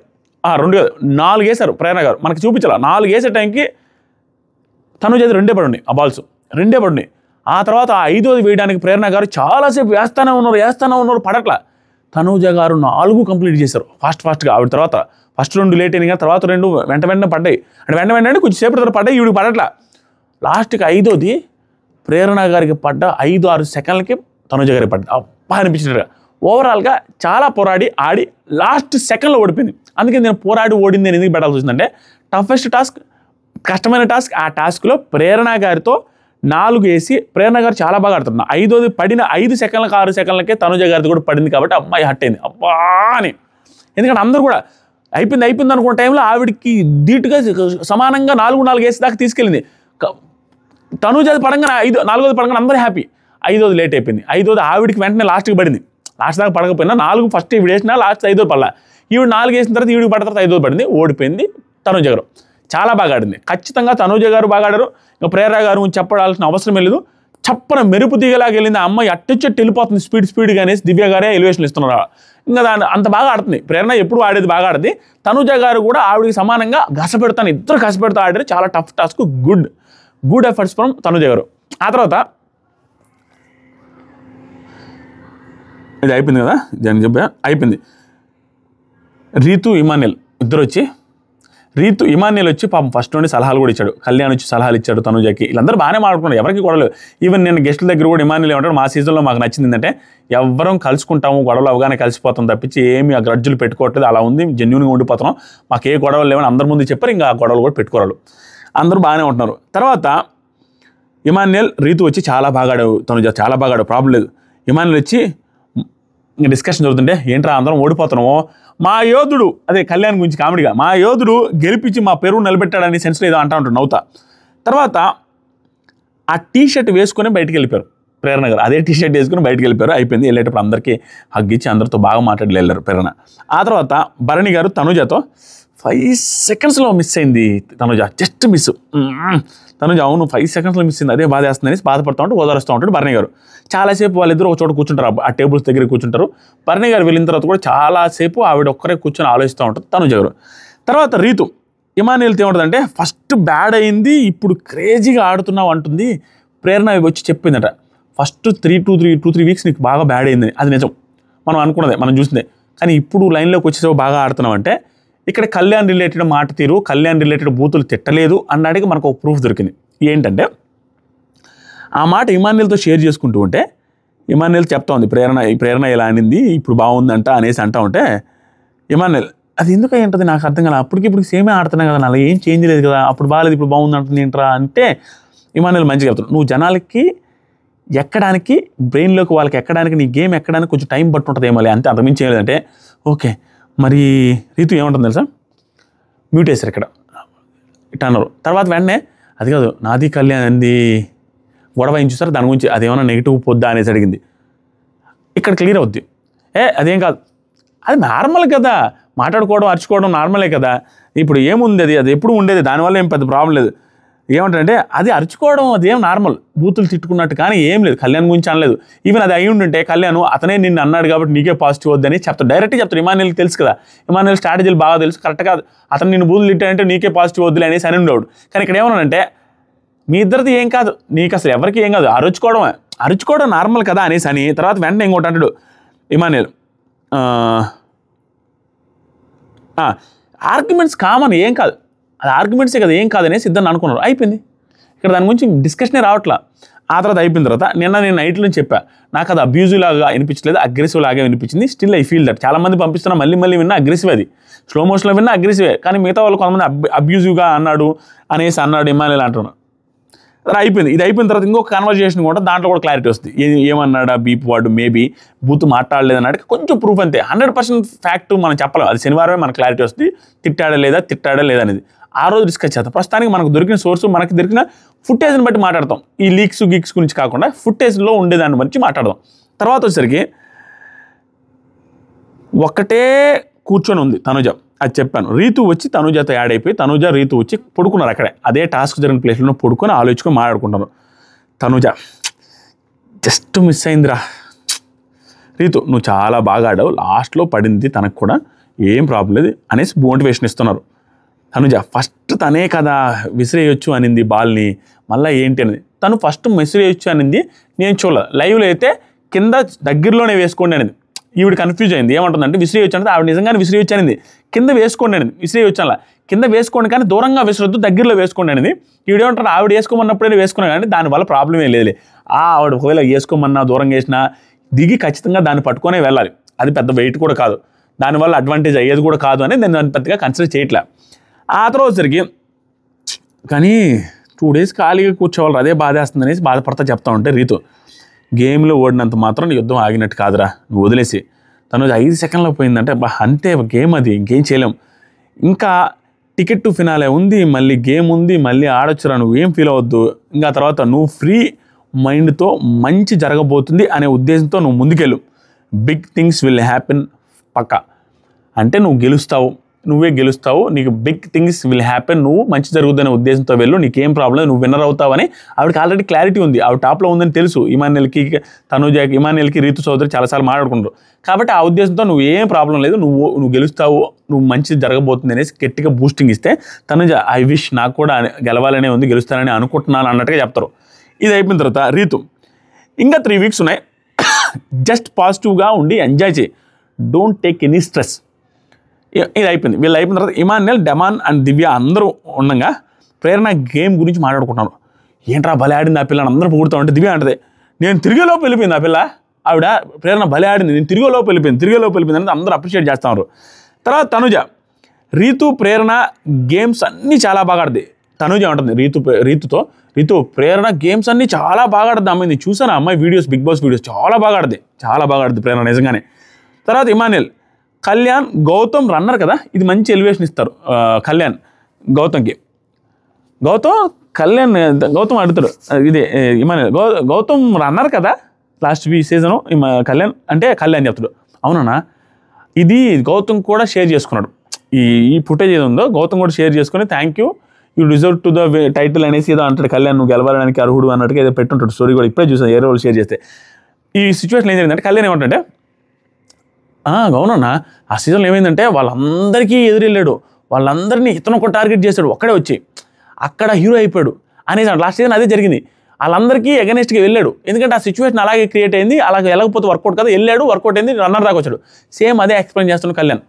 4 వేశారు ప్రేరణ గారు, మనకి చూపించాల. 4 వేసే టైంకి తనుజ 2 పడి ఉన్నాయి, ఆ బాల్స్ 2 పడి ఉన్నాయి. ఆ తర్వాత 5వ వేయడానికి ప్రేరణ గారు చాలాసేపు వేస్తూనే ఉన్నారు, పడట్లా. తనుజ గారు 4 కంప్లీట్ చేశారు ఫాస్ట్గా. ఆవిడ తర్వాత ఫస్ట్ 2 లేట్ అయినాయి, తర్వాత 2 వెంటనే పడ్డాయి. అంటే వెంటనే కొంచెం సేపు తర్వాత పడ్డాయి, ఈవిడికి పడట్లా. లాస్ట్కి 5వది ప్రేరణ గారికి పడ్డ 5-6 సెకండ్లకి తనుజ గారికి పడ్డ అబ్బా అనిపించినట్టుగా. ఓవరాల్గా చాలా పోరాడి ఆడి లాస్ట్ సెకండ్లో ఓడిపోయింది. అందుకే నేను పోరాడి ఓడింది అని ఎందుకు పెట్టాల్సి వచ్చిందంటే టఫెస్ట్ టాస్క్ కష్టమైన టాస్క్. ఆ టాస్క్లో ప్రేరణ గారితో 4 వేసి ప్రేరణ గారు చాలా బాగా ఆడుతున్నారు. 5వ పడిన 5 సెకండ్లకు 6 సెకండ్లకే తనుజ గారిది కూడా పడింది కాబట్టి అమ్మాయి హట్ అయింది అబ్బా అని. ఎందుకంటే అందరూ కూడా అయిపోయింది అనుకున్న టైంలో ఆవిడికి ధీటుగా సమానంగా 4 వేసి దాకా తీసుకెళ్ళింది. తనుజది పడంగా 4వది పడంగా అందరూ హ్యాపీ. 5వది లేట్ అయిపోయింది. 5వది ఆవిడికి వెంటనే లాస్ట్కి పడింది. లాస్ట్ దాకా పడకపోయినా 4 ఫస్ట్ ఈవిడ వేసినా లాస్ట్ 5వది పడలా. ఈవిడ 4 వేసిన తర్వాత ఈవిడికి పడిన తర్వాత 5వది పడింది. ఓడిపోయింది తనుజ గారు. చాలా బాగా ఆడింది. ఖచ్చితంగా తనుజ గారు బాగా ఆడారు. ఇంకా ప్రేరణ గారు చెప్పడాల్సిన అవసరం లేదు. చప్పన మెరుపు దిగలాగా వెళ్ళింది. ఆ అమ్మాయి అట్టొచ్చెట్టు వెళ్ళిపోతుంది స్పీడ్గా అనేసి దివ్య గారే ఎలివేషన్ ఇస్తున్నారు. ఇంకా దాన్ని అంత బాగా ఆడుతుంది. ప్రేరణ ఎప్పుడు ఆడేది బాగా ఆడింది. తనుజ గారు కూడా ఆవిడికి సమానంగా కష్టపెడతాను, ఇద్దరు కష్టపెడతా ఆడారు. చాలా tough task. Good efforts from Tanuja గారు. ఆ తర్వాత ఇది అయిపోయింది కదా, దాన్ని చెప్పా అయిపోయింది. రీతు ఇమాన్యుయల్ ఇద్దరు వచ్చి ఇమాన్యుయల్ వచ్చి పాపం ఫస్ట్ నుండి సలహాలు కూడా ఇచ్చాడు. కళ్యాణ్ వచ్చి సలహాలు ఇచ్చాడు తనుజకి. వీళ్ళందరూ బాగానే మాట్లాడుకున్నారు, ఎవరికి గొడవలేదు. ఈవెన్ నేను గెస్టుల దగ్గర కూడా ఇమాన్యుయల్ ఏమంటాడు, మా సీజన్లో మాకు నచ్చింది ఏంటంటే ఎవరం కలుసుకుంటాము, గొడవలు అవగానే కలిసిపోతాం తప్పించి ఏమి ఆ గ్రడ్జులు పెట్టుకోవట్లేదు, అలా ఉంది, జెన్యూన్గా ఉండిపోతున్నాం, మాకు ఏ గొడవలు లేవని అందరి ముందు చెప్పారు. ఇంకా ఆ గొడవలు కూడా పెట్టుకోరాలు, అందరూ బాగానే ఉంటున్నారు. తర్వాత ఇమాన్యుయల్ రీతు వచ్చి చాలా బాగా ఆడావు తనుజ, చాలా బాగా ఆడావు, ప్రాబ్లం లేదు. ఇమాన్యుయల్ వచ్చి డిస్కషన్ జరుగుతుంటే ఏంట్రా అందరం ఓడిపోతున్నాము, మా యోధుడు అదే కళ్యాణ్ గురించి కామెడీగా మా యోధుడు గెలిపించి మా పేరు నిలబెట్టాడని సెన్స్లో ఏదో అంటూ ఉంటాడు నవ్వుతా. తర్వాత ఆ టీషర్ట్ వేసుకొని బయటికి వెళ్ళిపోయారు ప్రేరణ గారు. అదే టీషర్ట్ వేసుకుని బయటికి వెళ్ళిపోయారు. అయిపోయింది. వెళ్ళేటప్పుడు అందరికీ హగ్ ఇచ్చి అందరితో బాగా మాట్లాడి వెళ్ళారు ప్రేరణ. ఆ తర్వాత భరణి గారు తనుజతో 5 సెకండ్స్లో మిస్ అయింది తనుజ, జస్ట్ మిస్. తనుజ అవును 5 సెకండ్స్లో మిస్ అయింది, అదే బాధ వేస్తుందని బాధపడుతూ ఉంటాడు, ఓదారుస్తూ ఉంటాడు భరణి గారు. చాలాసేపు వాళ్ళిద్దరూ ఒక చోట కూర్చుంటారు, ఆ టేబుల్స్ దగ్గర కూర్చుంటారు. భరణి గారు వెళ్ళిన తర్వాత కూడా చాలాసేపు ఆవిడ ఒక్కరే కూర్చొని ఆలోచిస్తూ ఉంటుంది తనుజ గారు. తర్వాత రీతు ఇమాన్యుయల్తో ఏముంటుందంటే ఫస్ట్ బ్యాడ్ అయింది, ఇప్పుడు క్రేజీగా ఆడుతున్నావు అంటుంది. ప్రేరణ వచ్చి చెప్పిందట ఫస్ట్ 2-3 వీక్స్ నీకు బాగా బ్యాడ్ అయింది. అది నిజం, మనం అనుకున్నదే, మనం చూసిందే. కానీ ఇప్పుడు లైన్లోకి వచ్చేసేపు బాగా ఆడుతున్నావు అంటే ఇక్కడ కళ్యాణ్ రిలేటెడ్ మాట తీరు, కళ్యాణ్ రిలేటెడ్ బూతులు తిట్టలేదు అన్నాడికి మనకు ఒక ప్రూఫ్ దొరికింది. ఏంటంటే ఆ మాట ఇమాన్యుయల్తో షేర్ చేసుకుంటూ ఉంటే ఇమాన్యుయల్ చెప్తా ఉంది ప్రేరణ ఇలా అనింది, ఇప్పుడు బాగుందంట అనేసి అంటా ఉంటే ఇమాన్యుయల్ అది ఎందుకు అయి ఉంటుంది నాకు అర్థం కాదు, అప్పటికిప్పుడు సేమే ఆడుతున్నా కదా, అలా ఏం చేంజ్ లేదు కదా, అప్పుడు బాగాలేదు ఇప్పుడు బాగుంది అంటుంది ఏంట్రా అంటే ఇమాన్యుయల్ మంచిగా చెప్తాడు, నువ్వు జనాలకి ఎక్కడానికి బ్రెయిన్లోకి వాళ్ళకి ఎక్కడానికి నీ గేమ్ ఎక్కడానికి కొంచెం టైం పట్టు ఉంటుంది ఏమో అంతే, అంతకుమించి ఏం లేదంటే ఓకే. మరి రీతు ఏమంటుంది తెలుసా, మ్యూట్ వేశారు ఇక్కడ ఇట్లా అన్నారు. తర్వాత వెంటనే అది కాదు నాది కళ్యాణ్ అంది గొడవ ఏం చూసారు దాని గురించి అదేమన్నా నెగిటివ్ పొద్దా అనేసి అడిగింది. ఇక్కడ క్లియర్ అవుద్ది, అదేం కాదు, అది నార్మల్ కదా, మాట్లాడుకోవడం అరుచుకోవడం నార్మలే కదా, ఇప్పుడు ఏముంది అది ఎప్పుడు ఉండేది, దానివల్ల ఏం పెద్ద ప్రాబ్లం లేదు. ఏమంటారంటే అది అరుచుకోవడం అదేం నార్మల్, బూతులు తిట్టుకున్నట్టు కానీ ఏం లేదు, కళ్యాణ్ గురించి అనలేదు. ఈవెన్ అది అయి ఉంటుంటే కళ్యాణ్ అతనే నిన్ను అన్నాడు కాబట్టి నీకే పాజిటివ్ వద్దని చెప్తాడు, డైరెక్ట్గా చెప్తాడు. ఇమాన్యుయల్కి తెలుసు కదా, ఇమాన్యుయల్ స్ట్రాటజీలు బాగా తెలుసు, కరెక్ట్ కాదు, అతను నిన్ను బూతులు తిట్టాడంటే నీకే పాజిటివ్ వద్దులే అనేసి అని ఉండేవాడు. కానీ ఇక్కడ ఏమన్నాడంటే మీ ఇద్దరిది ఏం కాదు, నీకు అసలు ఎవరికి ఏం కాదు, అరుచుకోవడం నార్మల్ కదా అనేసి అని. తర్వాత వెంటనే ఇంకోటి అంటాడు ఇమాన్యుయల్, ఆర్గ్యుమెంట్స్ కామన్ ఏం కాదు, అది ఆర్గ్యుమెంట్సే కదా ఏం కాదనేసి ఇద్దరు అనుకున్నారు. అయిపోయింది, ఇక్కడ దాని గురించి డిస్కషనే రావట్లా. ఆ తర్వాత అయిపోయిన తర్వాత నేను నైట్లో చెప్పా, నాకు అది అబ్యూజివ్ లాగా అనిపించలేదు, అగ్రెసివ్ లాగా అనిపించింది. స్టిల్ ఐ ఫీల్ దట్ చాలామంది పంపిస్తున్నా మళ్ళీ విన్నా అగ్రెసివ్, అది స్లో మోషన్లో విన్నా అగ్రెసివే, కానీ మిగతా వాళ్ళు కొంతమంది అబ్యూజివ్గా అన్నాడు ఇమాన్యుయల్ అంటున్నాడు. అది అయిపోయింది. ఇది అయిపోయిన తర్వాత ఇంకొక కన్వర్జేషన్ కూడా దాంట్లో కూడా క్లారిటీ వస్తుంది, ఏమన్నాడా బీప్ వాడు మేబీ బూత్ మాట్లాడలేదు అన్నాడు, కొంచెం ప్రూఫ్ అంతే, 100% ఫ్యాక్ట్ మనం చెప్పలేం, అది శనివారమే మనకు క్లారిటీ వస్తుంది, తిట్టాడా లేదా అనేది ఆ రోజు డిస్కస్ చేద్దాం. ప్రస్తుతానికి మనకు దొరికిన సోర్సు, మనకి దొరికిన ఫుటేజ్ని బట్టి మాట్లాడతాం, ఈ లీక్స్ గురించి కాకుండా ఫుటేజ్లో ఉండేదాన్ని బట్టి మాట్లాడదాం. తర్వాత వచ్చేసరికి ఒకటే కూర్చొని ఉంది తనుజ, అది చెప్పాను. రీతు వచ్చి తనుజతో యాడ్ అయిపోయి రీతు వచ్చి పడుకున్నారు అక్కడే, అదే టాస్క్ జరిగిన ప్లేస్లో పడుకొని ఆలోచించుకొని మాట్లాడుకుంటారు. తనుజ జస్ట్ మిస్ అయిందిరా, రీతు నువ్వు చాలా బాగా ఆడావు, లాస్ట్లో పడింది తనకు కూడా, ఏం ప్రాబ్లం లేదు అనేసి మోటివేషన్ ఇస్తున్నారు. తనుజ ఫస్ట్ తనే కదా విసిరేయొచ్చు అనింది బాల్ని, మళ్ళీ ఏంటి అనేది తను ఫస్ట్ విసిరేయొచ్చు అనింది, నేను చూడలేదు. లైవ్లో అయితే కింద దగ్గరలోనే వేసుకోండి అనేది, ఈవిడ కన్ఫ్యూజ్ అయింది. ఏమంటుందంటే విసిరేయొచ్చు అనేది, ఆవిడ నిజంగానే విసిరేయొచ్చు అనేది, కింద వేసుకోండి అనేది, విసిరేయొచ్చు అలా కింద వేసుకోండి కానీ దూరంగా విసరొద్దు, దగ్గరలో వేసుకోండి అనేది. ఈవిడేమంటారు ఆవిడ వేసుకోమన్నప్పుడే వేసుకున్నా కానీ దానివల్ల ప్రాబ్లం ఏం లేదులే, ఆవిడ ఒకవేళ వేసుకోమన్నా దూరంగా వేసినా దిగి ఖచ్చితంగా దాన్ని పట్టుకొనే వెళ్ళాలి, అది పెద్ద వెయిట్ కూడా కాదు, దానివల్ల అడ్వాంటేజ్ అయ్యేది కూడా కాదు అని నేను దాన్ని పెద్దగా కన్సిడర్ చేయట్లే. ఆ తర్వాత వచ్చరికి కానీ 2 days ఖాళీగా కూర్చోవాలి, అదే బాధేస్తుంది అనేసి బాధపడతా చెప్తా ఉంటే రీతు, గేమ్లో ఓడినంత మాత్రం యుద్ధం ఆగినట్టు కాదురా, నువ్వు వదిలేసి. తను 5 సెకండ్లో పోయిందంటే అంతే, గేమ్ అది, ఇంకేం చేయలేం. ఇంకా టికెట్ టు ఫినాలే ఉంది, మళ్ళీ గేమ్ ఉంది, మళ్ళీ ఆడొచ్చురా, నువ్వు ఏం ఫీల్ అవ్వద్దు. ఇంకా తర్వాత నువ్వు ఫ్రీ మైండ్తో మంచి జరగబోతుంది అనే ఉద్దేశంతో నువ్వు ముందుకెళ్ళు. బిగ్ థింగ్స్ విల్ హ్యాపెన్ పక్కా. అంటే నువ్వు గెలుస్తావు, నువ్వే గెలుస్తావు, నీకు బిగ్ థింగ్స్ విల్ హ్యాపెన్, నువ్వు మంచి జరుగుతుందనే ఉద్దేశంతో వెళ్ళు, నీకేం ప్రాబ్లం, నువ్వు విన్నర్ అవుతావని ఆవిడకి ఆల్రెడీ క్లారిటీ ఉంది. ఆవిడ టాప్లో ఉందని తెలుసు. ఇమాన్యుయల్కి రీతు చౌదరి చాలాసార్లు మాట్లాడుకుంటారు. కాబట్టి ఆ ఉద్దేశంతో నువ్వు ఏం ప్రాబ్లం లేదు, నువ్వు గెలుస్తావు, నువ్వు మంచి జరగబోతుంది అనేసి గట్టిగా బూస్టింగ్ ఇస్తే తనుజ ఐ విష్ నాకు కూడా గెలవాలనే ఉంది, గెలుస్తానని అనుకుంటున్నాను అన్నట్టుగా చెప్తారు. ఇది అయిపోయిన తర్వాత రీతు, ఇంకా 3 weeks ఉన్నాయి, జస్ట్ పాజిటివ్గా ఉండి ఎంజాయ్ చేయి, డోంట్ టేక్ ఎనీ స్ట్రెస్. ఇది అయిపోయింది. వీళ్ళు అయిపోయిన తర్వాత ఇమాన్యుయల్, డెమాన్ అండ్ దివ్య అందరూ ఉండగా ప్రేరణ గేమ్ గురించి మాట్లాడుకుంటున్నారు. ఏంట్రా భలే ఆడింది ఆ పిల్ల అని అందరూ పొగుడుతూ ఉంటే దివ్య అంటది, నేను తిరిగేలోపు వెళ్ళిపోయింది ఆ పిల్ల, ఆవిడ ప్రేరణ భలే ఆడింది, నేను తిరిగేలోపు వెళ్ళిపోయింది అనేది అందరూ అప్రిషియేట్ చేస్తున్నారు. తర్వాత తనుజ, రీతు ప్రేరణ గేమ్స్ అన్నీ చాలా బాగా ఆడుతుంది. తనుజ ఉంటుంది రీతు ప్రేరణ గేమ్స్ అన్నీ చాలా బాగా ఆడుతుంది. అమ్మాయి చూసాను, అమ్మాయి వీడియోస్, బిగ్ బాస్ వీడియోస్ చాలా బాగా ఆడుతుంది ప్రేరణ నిజంగానే. తర్వాత ఇమాన్యుయల్, కళ్యాణ్, గౌతమ్ రన్నర్ కదా, ఇది మంచి ఎలివేషన్ ఇస్తారు కళ్యాణ్ గౌతమ్కి. గౌతమ్ అడుగుతాడు, ఇది ఇమాన్యుయల్, గౌతమ్ రన్నర్ కదా లాస్ట్ సీజను, కళ్యాణ్ అంటే కళ్యాణ్ చెప్తాడు, అవునన్నా ఇది గౌతమ్ కూడా షేర్ చేసుకున్నాడు, ఈ ఫుటేజ్ ఏదో ఉందో గౌతమ్ కూడా షేర్ చేసుకుని thank you deserve to the title అనేసి ఏదో అంటాడు కళ్యాణ్, నువ్వు గెలవడానికి అర్హుడు అన్నట్టుగా ఏదో పెట్టుంటాడు స్టోరీ కూడా. ఇప్పుడే చూసాను ఏదో వాళ్ళు షేర్ చేస్తే. ఈ సిచ్యువేషన్ ఏం జరిగిందంటే కళ్యాణ్ ఏమంటే, అవునన్నా ఆ సీజన్లో ఏమైందంటే వాళ్ళందరికీ ఎదురెళ్ళాడు, వాళ్ళందరినీ ఇతను ఒక టార్గెట్ చేశాడు, ఒక్కడే వచ్చి అక్కడ హీరో అయిపోయాడు అనేసి లాస్ట్ సీజన్ అదే జరిగింది. వాళ్ళందరికీ ఎగనెస్ట్గా వెళ్ళాడు, ఎందుకంటే ఆ సిచ్యువేషన్ అలాగే క్రియేట్ అయింది, అలాగే వెళ్ళకపోతే వర్కౌట్ కదా, వెళ్ళాడు, వర్కౌట్ అయింది, రన్నర్ దాకా వచ్చాడు. సేమ్ అదే ఎక్స్ప్లెయిన్ చేస్తున్నాడు కళ్యాణ్.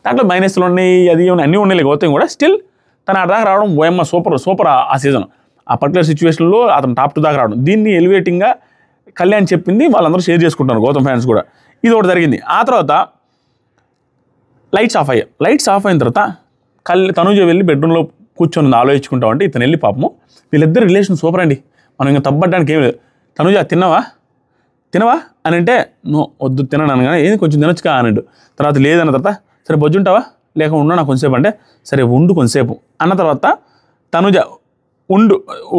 దాంట్లో మైనస్లు ఉన్నాయి, అది అన్నీ ఉన్నాయి, గౌతమ్ కూడా స్టిల్ తను అటు దాకా రావడం ఓఎమ్మ సూపర్ ఆ సీజన్. ఆ పర్టికులర్ సిచ్యువేషన్లో అతను టాప్ 2 దాకా రావడం, దీన్ని ఎలివేటింగ్గా కళ్యాణ్ చెప్పింది వాళ్ళందరూ షేర్ చేసుకుంటున్నారు, గౌతమ్ ఫ్యాన్స్ కూడా. ఇది ఒకటి జరిగింది. ఆ తర్వాత లైట్స్ ఆఫ్ అయిన తర్వాత తనుజ వెళ్ళి బెడ్రూమ్లో కూర్చొని ఆలోచించుకుంటా ఉంటే ఇతను వెళ్ళి పాపము, వీళ్ళిద్దరు రిలేషన్ సూపర్ అండి, మనం ఇంకా తప్పడానికి ఏం లేదు. తనుజ తినవా అని అంటే నో వద్దు తినను అనగానే ఏది కొంచెం తినొచ్చుగా అన్నాడు. తర్వాత లేదన్న తర్వాత సరే బొజ్జుంటావా లేక ఉన్నా నాకు కొంతసేపు అంటే సరే ఉండు కొంతసేపు అన్న తర్వాత తనుజ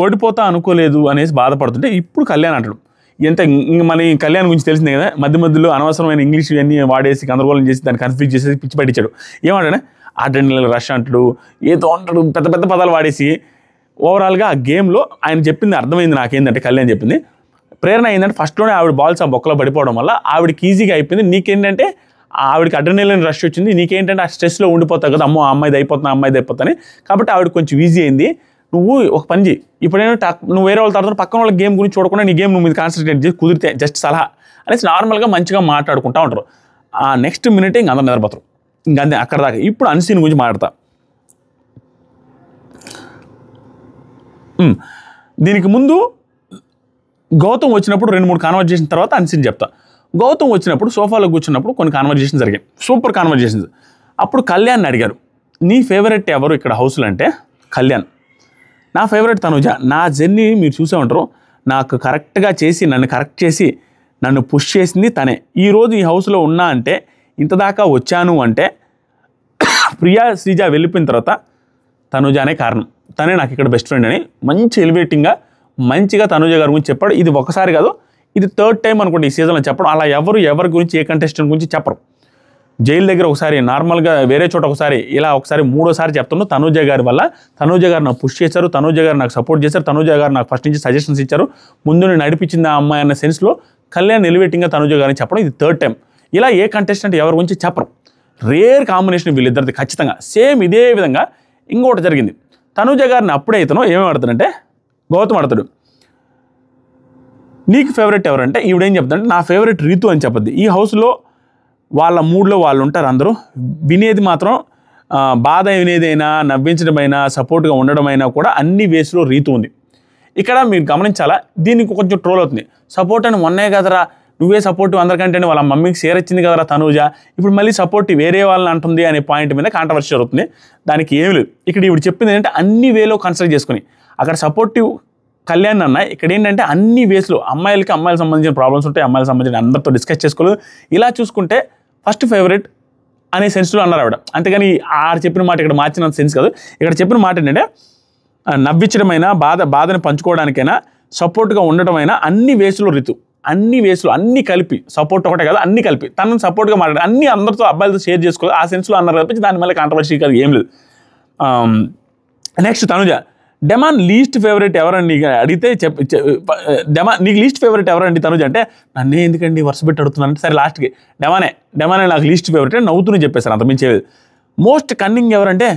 ఓడిపోతా అనుకోలేదు అనేసి బాధపడుతుంటే ఇప్పుడు కళ్యాణ్ అంటాడు, ఎంత మన కళ్యాణ్ గురించి తెలిసిందే కదా, మధ్యలో అనవసరమైన ఇంగ్లీష్ ఇవన్నీ వాడేసి గందరగోళం చేసి దాన్ని కన్ఫ్యూజ్ చేసి పిచ్చి పట్టించాడు. ఏమంటాడే అడ్రెనలిన్ రష్ అంటాడు, ఏదో అంటాడు, పెద్ద పదాలు వాడేసి ఓవరాల్గా ఆ గేమ్లో ఆయన చెప్పింది అర్థమైంది నాకేంటంటే కళ్యాణ్ చెప్పింది. ప్రేరణ ఏంటంటే ఫస్ట్లోనే ఆవిడ బాల్స్ ఆ బొక్కలో పడిపోవడం వల్ల ఆవిడకి ఈజీగా అయిపోయింది, నీకేంటంటే ఆవిడకి అడ్రెనలిన్ రష్ వచ్చింది, నీకేంటంటే ఆ స్ట్రెస్లో ఉండిపోతావు కదా, అమ్మో అమ్మాయిది అయిపోతాను కాబట్టి ఆవిడ కొంచెం ఈజీ అయింది. నువ్వు ఒక పని చేయి, ఇప్పుడేంటే నువ్వు వేరే వాళ్ళ తర్వాత పక్కన వాళ్ళ గేమ్ గురించి చూడకుండా నీ గేమ్ నువ్వు మీద కాన్సన్ట్రేట్ చేసి కుదిరితే జస్ట్ సలహా అనేసి నార్మల్గా మంచిగా మాట్లాడుకుంటూ ఉంటారు. ఆ నెక్స్ట్ మినిటే ఇంక అందరూ నిద్రపోతారు, ఇంకంతే అక్కడ దాకా. ఇప్పుడు అన్సీన్ గురించి మాట్లాడతా. దీనికి ముందు గౌతమ్ వచ్చినప్పుడు 2-3 కాన్వర్జేషన్ తర్వాత అన్సీన్ చెప్తా. గౌతమ్ వచ్చినప్పుడు సోఫాలో కూర్చున్నప్పుడు కొన్ని కాన్వర్జేషన్ జరిగాయి, సూపర్ కాన్వర్జేషన్స్. అప్పుడు కళ్యాణ్ని అడిగారు, నీ ఫేవరెట్ ఎవరు ఇక్కడ హౌస్లో అంటే కళ్యాణ్. నా ఫేవరెట్ తనుజ. నా జర్నీ మీరు చూసే ఉంటారు, నాకు కరెక్ట్గా చేసి నన్ను కరెక్ట్ చేసి నన్ను పుష్ చేసింది తనే. ఈరోజు ఈ హౌస్లో ఉన్నా అంటే ఇంతదాకా వచ్చాను అంటే ప్రియా శ్రీజ వెళ్ళిపోయిన తర్వాత తనుజానే కారణం, తనే నాకు ఇక్కడ బెస్ట్ ఫ్రెండ్ అని మంచి ఎలివేటింగ్గా మంచిగా తనుజ గారి గురించి చెప్పాడు. ఇది ఒకసారి కాదు, ఇది 3rd టైం అనుకోండి ఈ సీజన్లో చెప్పడం. అలా ఎవరి గురించి ఏ కంటెస్టెంట్ గురించి చెప్పరు. జైలు దగ్గర ఒకసారి, నార్మల్గా వేరే చోట ఒకసారి, ఇలా ఒకసారి 3వ సారి చెప్తున్నాను. తనుజ గారి వల్ల, తనుజ గారు నాకు పుష్ చేశారు, తనుజ గారు నాకు సపోర్ట్ చేశారు, తనుజ గారు నాకు ఫస్ట్ నుంచి సజెషన్స్ ఇచ్చారు, ముందు నేను నడిపించింది ఆ అమ్మాయి అన్న సెన్స్లో కళ్యాణ్ ఎలివేటింగ్గా తనుజ గారిని చెప్పడం ఇది 3rd టైం. ఇలా ఏ కంటెస్టెంట్ ఎవరి గురించి చెప్పరు, రేర్ కాంబినేషన్ వీళ్ళిద్దరిది ఖచ్చితంగా. సేమ్ ఇదే విధంగా ఇంకోటి జరిగింది. తనుజ గారిని అప్పుడే ఇతను ఏమేమి ఆడుతాడంటే గౌతమ్ ఆడతాడు, నీకు ఫేవరెట్ ఎవరంటే ఈవిడేం చెప్తాడంటే నా ఫేవరెట్ రీతు అని చెప్పద్ది. ఈ హౌస్లో వాళ్ళ మూడ్లో వాళ్ళు ఉంటారు అందరూ, వినేది మాత్రం బాధ వినేదైనా నవ్వించడమైనా సపోర్ట్గా ఉండడమైనా కూడా అన్ని వేస్లో రీతు ఉంది. ఇక్కడ మీరు గమనించాలా, దీనికి కొంచెం ట్రోల్ అవుతుంది. సపోర్ట్ అని మొన్నే కదరా నువ్వే సపోర్ట్ అందరికంటే వాళ్ళ మమ్మీకి షేర్ ఇచ్చింది కదరా తనుజ, ఇప్పుడు మళ్ళీ సపోర్ట్ వేరే వాళ్ళని అంటుంది అనే పాయింట్ మీద కాంట్రవర్సీ జరుగుతుంది. దానికి ఏమి లేదు. ఇక్కడ ఇవి చెప్పింది ఏంటంటే అన్ని వేలో కన్సిడర్ చేసుకుని అక్కడ సపోర్టివ్ కళ్యాణ్ అన్న, ఇక్కడ ఏంటంటే అన్ని వేస్లో అమ్మాయిలకి సంబంధించిన ప్రాబ్లమ్స్ ఉంటాయి, అమ్మాయిలకు సంబంధించిన అందరితో డిస్కస్ చేసుకోలేదు. ఇలా చూసుకుంటే ఫస్ట్ ఫేవరెట్ అనే సెన్స్లో అన్నారు ఆవిడ. అంతేగాని ఆడ చెప్పిన మాట ఇక్కడ మార్చినంత సెన్స్ కాదు. ఇక్కడ చెప్పిన మాట ఏంటంటే నవ్వించడమైనా బాధని పంచుకోవడానికైనా సపోర్ట్గా ఉండటమైనా అన్ని వేస్లో రితు, అన్ని వేస్లో అన్ని కలిపి, సపోర్ట్ ఒకటే కదా అన్ని కలిపి తనను సపోర్ట్గా మాట్లాడారు, అన్ని అందరితో అబ్బాయిలతో షేర్ చేసుకోవాలి ఆ సెన్స్లో అన్నారు తప్పించి దాని మళ్ళీ కాంట్రవర్సీ కాదు ఏం లేదు. Next Tanuja, demon least favourite ఎవరండి అడిగితే డెమా నీకు లీస్ట్ ఫేవరెట్ ఎవరండి తనుజ అంటే, నన్నే ఎందుకండి వరుస పెట్టి అడుగుతున్నాను అంటే, సరే లాస్ట్కి డెమానే నాకు లీస్ట్ ఫేవరెట్ అని నవ్వుతూనే చెప్పేశారు, అంత మించేది. మోస్ట్ కన్నింగ్ ఎవరంటే,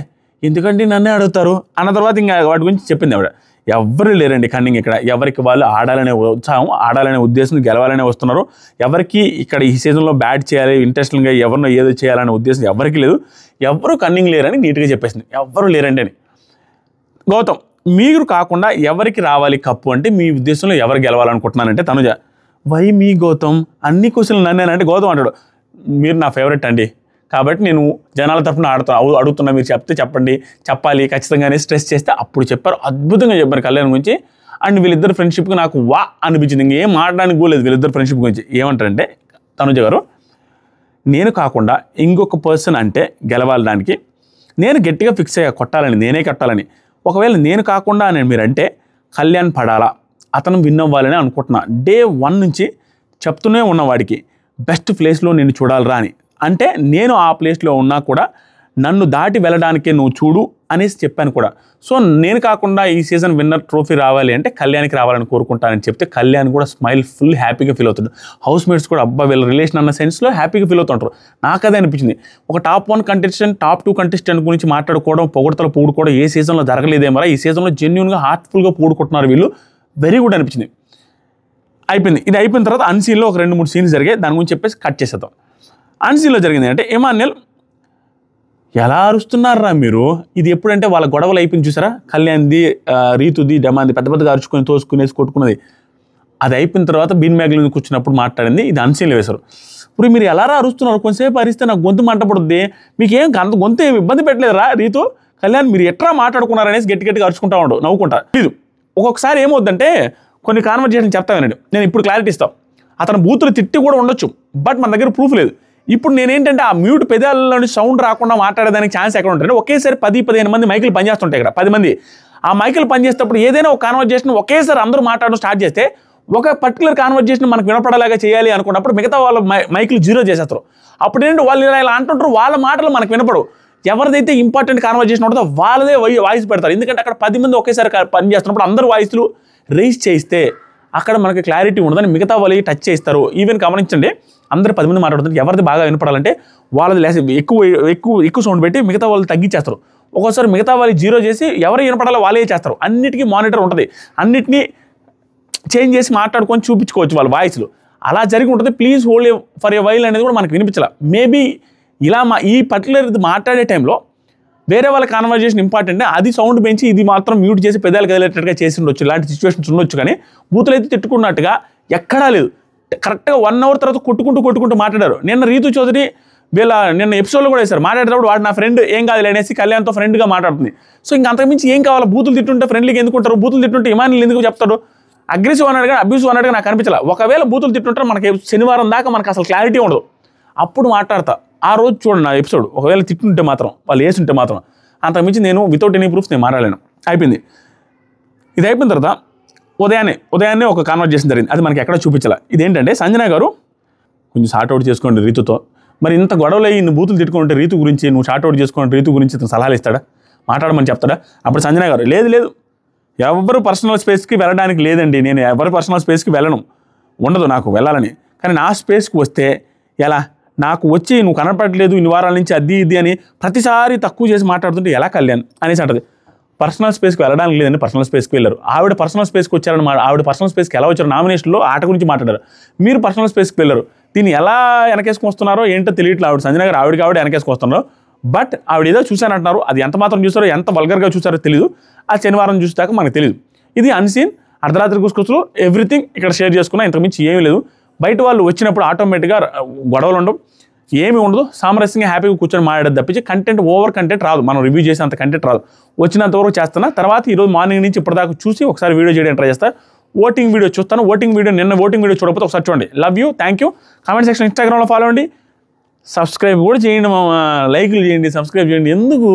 ఎందుకండి నన్నే అడుగుతారు అన్న తర్వాత ఇంకా వాటి గురించి చెప్పింది ఆవిడ. ఎవరు లేరండి కన్నింగ్ ఇక్కడ, ఎవరికి వాళ్ళు ఆడాలనే ఉత్సాహం, ఆడాలనే ఉద్దేశం, గెలవాలనే వస్తున్నారు. ఎవరికి ఇక్కడ ఈ సీజన్లో బ్యాట్ చేయాలి ఇంట్రెస్టింగ్గా ఎవరినో ఏదో చేయాలనే ఉద్దేశం ఎవరికి లేదు. ఎవరు కన్నింగ్ లేరని నీట్గా చెప్పేసింది, ఎవరు లేరండి అని. గౌతమ్, మీరు కాకుండా ఎవరికి రావాలి కప్పు అంటే మీ ఉద్దేశంలో ఎవరు గెలవాలనుకుంటున్నానంటే తనుజ, వై మీ గౌతమ్ అన్ని క్వశ్చన్లు నన్నేనంటే గౌతమ్ అంటాడు, మీరు నా ఫేవరెట్ అండి కాబట్టి నేను జనాల తరఫున అడుగుతున్నా, మీరు చెప్పండి చెప్పాలి ఖచ్చితంగానే స్ట్రెస్ చేస్తే అప్పుడు చెప్పారు, అద్భుతంగా చెప్పారు కళ్యాణ్ గురించి. అండ్ వీళ్ళిద్దరు ఫ్రెండ్షిప్కి నాకు వా అనిపించింది, ఇంకేం మాట్లాడడానికి కూడా లేదు వీళ్ళిద్దరు ఫ్రెండ్షిప్ గురించి. ఏమంటారంటే తనుజ గారు, నేను కాకుండా ఇంకొక పర్సన్ అంటే గెలవాలి దానికి నేను గట్టిగా ఫిక్స్ అయ్యా, కొట్టాలని నేనే కట్టాలని. ఒకవేళ నేను కాకుండా అని మీరంటే కళ్యాణ్ పడాలా, అతను విన్ అవ్వాలని అనుకుంటున్నా. డే 1 నుంచి చెప్తూనే ఉన్నవాడికి బెస్ట్ ప్లేస్లో నేను చూడాలిరా అని. అంటే నేను ఆ ప్లేస్లో ఉన్నా కూడా నన్ను దాటి వెళ్ళడానికే నువ్వు చూడు అనేసి చెప్పాను కూడా. సో నేను కాకుండా ఈ సీజన్ విన్నర్ ట్రోఫీ రావాలి అంటే కళ్యాణ్కి రావాలని కోరుకుంటానని చెప్తే కళ్యాణ్ కూడా స్మైల్ ఫుల్ హ్యాపీగా ఫీల్ అవుతాడు. హౌస్ మేట్స్ కూడా అబ్బా వీళ్ళ రిలేషన్ అన్న సెన్స్లో హ్యాపీగా ఫీల్ అవుతుంటారు. నాకు అదే అనిపించింది. ఒక టాప్ 1 కంటెస్టెంట్ టాప్ 2 కంటెస్టెంట్ గురించి మాట్లాడుకోవడం, పొగడతలు ఏ సీజన్లో జరగలేదేమరా, ఈ సీజన్లో జెన్యూన్గా హార్ట్ఫుల్గా పూడుకుంటున్నారు వీళ్ళు, వెరీ గుడ్ అనిపించింది. అయిపోయింది. ఇది అయిపోయిన తర్వాత అన్సీన్లో ఒక 2-3 సీన్స్ జరిగాయి, దాని గురించి చెప్పేసి కట్ చేసేద్దాం. అన్సీన్లో జరిగింది అంటే ఇమాన్యుయల్ ఎలా అరుస్తున్నారా మీరు, ఇది ఎప్పుడంటే వాళ్ళ గొడవలు అయిపోయింది చూసారా, కళ్యాణ్ది రీతుది డెమాన్ది పెద్దగా అరుచుకొని తోసుకునేసి కొట్టుకున్నది. అది అయిపోయిన తర్వాత బిన్ మ్యాగ్లో కూర్చున్నప్పుడు మాట్లాడింది, ఇది అన్సీన్లో వేశారు. ఇప్పుడు మీరు ఎలా అరుస్తున్నారు, కొంతసేపు అరిస్తే నాకు గొంతు మంటపడుద్ది, మీకేం అంత గొంతు ఏమి ఇబ్బంది పెట్టలేదురా రీతు కళ్యాణ్ మీరు ఎట్లా మాట్లాడుకున్నారనేసి గట్టిగా అరుచుకుంటా ఉండవు, నవ్వుకుంటా. లేదు ఒక్కొక్కసారి ఏమవుద్దంటే కొన్ని కాన్వర్జేషన్ చెప్తా వినండి, నేను ఇప్పుడు క్లారిటీ ఇస్తాను. అతను బూతులు తిట్టి కూడా ఉండొచ్చు, బట్ మన దగ్గర ప్రూఫ్ లేదు. ఇప్పుడు నేనేంటంటే ఆ మ్యూట్ పెదాలలోని సౌండ్ రాకుండా మాట్లాడేదానికి ఛాన్స్ ఎక్కడ ఉంటుంది, ఒకేసారి 10-15 మంది మైకులు పనిచేస్తుంటాయి ఇక్కడ 10 మంది. ఆ మైకులు పనిచేసేటప్పుడు ఏదైనా ఒక కాన్వర్జేషన్ ఒకేసారి అందరూ మాట్లాడడం స్టార్ట్ చేస్తే ఒక పర్టికులర్ కాన్వర్జేషన్ మనకు వినపడేలాగా చేయాలి అనుకున్నప్పుడు మిగతా వాళ్ళ మైకులు 0 చేసేస్తారు. అప్పుడు ఏంటంటే వాళ్ళు ఇలా అంటుంటారు, వాళ్ళ మాటలు మనకు వినపడవు. ఎవరిదైతే ఇంపార్టెంట్ కాన్వర్జేషన్ ఉంటుందో వాళ్ళదే వాయిస్ పెడతారు. ఎందుకంటే అక్కడ 10 మంది ఒకేసారి పనిచేస్తున్నప్పుడు అందరూ వాయిస్లు రైజ్ చేయిస్తే అక్కడ మనకి క్లారిటీ ఉండదని మిగతా వాళ్ళు టచ్ చేస్తారు. ఈవెన్ గమనించండి, అందరూ 10 మంది మాట్లాడుతుంటే ఎవరిది బాగా వినపడాలంటే వాళ్ళది ఎక్కువ సౌండ్ పెట్టి మిగతా వాళ్ళు తగ్గించేస్తారు. ఒక్కోసారి మిగతా వాళ్ళు 0 చేసి ఎవరు వినపడాలో వాళ్ళే చేస్తారు. అన్నిటికీ మానిటర్ ఉంటుంది, అన్నిటినీ చేంజ్ చేసి మాట్లాడుకొని చూపించుకోవచ్చు వాళ్ళ వాయిస్లు. అలా జరిగి ఉంటుంది. Please hold for a while అనేది కూడా మనకు వినిపించాల. మేబీ ఇలా ఈ పర్టికులర్ మాట్లాడే టైంలో వేరే వాళ్ళ కాన్వర్జేషన్ ఇంపార్టెంట్, అది సౌండ్ పెంచి ఇది మాత్రం మ్యూట్ చేసి పెదాలు కదిలేటట్టుగా చేసి ఉండొచ్చు. ఇలాంటి సిచ్యువేషన్స్ ఉండొచ్చు. కానీ బూతులు అయితే తిట్టుకున్నట్టుగా ఎక్కడా లేదు. కరెక్ట్గా 1 అవర్ తర్వాత కొట్టుకుంటూ మాట్లాడారు. నిన్న రీతు చౌదరి నిన్న ఎపిసోడ్లో కూడా వేశారు, మాట్లాడేటప్పుడు వాడు నా ఫ్రెండ్ ఏం కాదు అనేసి కళ్యాణ్తో ఫ్రెండ్గా మాట్లాడుతుంది. సో ఇంకా అంతకుమించి ఏం కావాలి, బూతులు తిట్టుంటే ఫ్రెండ్లీగా ఎందుకుంటారు, బూతులు తిట్టుంటే ఇమాన్యుయల్ ఎందుకు చెప్తాడు, అగ్రెసివ్ అన్నాడుగా అబ్యూసివ్ అన్నాడుగా నాకు అనిపించాల. ఒకవేళ బూతులు తిట్టుంటారు మనకి శనివారం దాకా మనకు అసలు క్లారిటీ ఉండదు, అప్పుడు మాట్లాడతా. ఆ రోజు చూడండి నా ఎపిసోడ్, ఒకవేళ తిట్టుంటే మాత్రం వాళ్ళు వేసుంటే మాత్రం, అంతకుమించి నేను వితౌట్ ఎనీ ప్రూఫ్స్ నేను మాట్లాడలేను. అయిపోయింది. ఇది అయిపోయిన తర్వాత ఉదయాన్నే ఒక కాన్వర్జేషన్ జరిగింది, అది మనకి ఎక్కడ చూపించాల. ఇదేంటంటే సంజన గారు కొంచెం షార్ట్అవుట్ చేసుకోండి రీతుతో, మరి ఇంత గొడవలు అయ్యి నువ్వు బూతులు తిట్టుకుంటే రీతు గురించి నువ్వు షార్ట్అవుట్ చేసుకోండి, రీతు గురించి ఇతను సలహాలు ఇస్తాడా, మాట్లాడమని చెప్తాడా? అప్పుడు సంజన గారు లేదు ఎవరు పర్సనల్ స్పేస్కి వెళ్ళడానికి లేదండి, నేను ఎవరి పర్సనల్ స్పేస్కి వెళ్ళను, ఉండదు నాకు వెళ్ళాలని. కానీ నా స్పేస్కి వస్తే ఎలా, నాకు వచ్చి నువ్వు కనపడట్లేదు ఇన్ని వారాల నుంచి అది ఇది అని ప్రతిసారి తక్కువ చేసి మాట్లాడుతుంటే ఎలా కళ్యాణ్ అనేసి అంటది. పర్సనల్ స్పేస్కి వెళ్ళడానికి లేదని పర్సనల్ స్పేస్కి వెళ్ళారు. ఆవిడ పర్సనల్ స్పేస్కి వచ్చారని ఆవిడ పర్సనల్ స్పేస్కి ఎలా వచ్చారు, నామినేషన్లో ఆట గురించి మాట్లాడారు, మీరు పర్సనల్ స్పేస్కి వెళ్ళారు. దీన్ని ఎలా వెనకేసుకు వస్తున్నారో ఏంటో తెలియట్లేదు. ఆవిడ సంజన గారు ఆవిడ వెనకేసుకు వస్తున్నారు. బట్ ఆవిడ ఏదో చూశానంటున్నారు, అది ఎంత మాత్రం చూసారో ఎంత వల్గర్గా చూసారో తెలియదు, ఆ శనివారం చూసాక మనకు తెలియదు. ఇది అన్సీన్ అర్ధరాత్రి గుసగుసలు ఎవ్రీథింగ్ ఇక్కడ షేర్ చేసుకున్నా, ఇంతకుమించి ఏమీ లేదు. బయట వాళ్ళు వచ్చినప్పుడు ఆటోమేటిక్గా గొడవలు ఉండవు, ఏమి ఉండదు, సామరస్యంగా హ్యాపీగా కూర్చొని మాట్లాడేది తప్పించి కంటెంట్ ఓవర్ కంటెంట్ రాదు, మనం రివ్యూ చేసేంత కంటెంట్ రాదు. వచ్చినంత వరకు చేస్తున్నా. తర్వాత ఈరోజు మార్నింగ్ నుంచి ఇప్పటిదాకా చూసి ఒకసారి వీడియో చేయడానికి ట్రై చేస్తా. ఓటింగ్ వీడియో చూస్తాను. నిన్న ఓటింగ్ వీడియో చూడకపోతే ఒకసారి చూడండి. Love you, thank you. Comment section ఇన్స్టాగ్రామ్లో ఫాలో అవ్వండి. సబ్స్క్రైబ్ కూడా చేయండి, లైక్లు చేయండి, సబ్స్క్రైబ్ చేయండి. ఎందుకు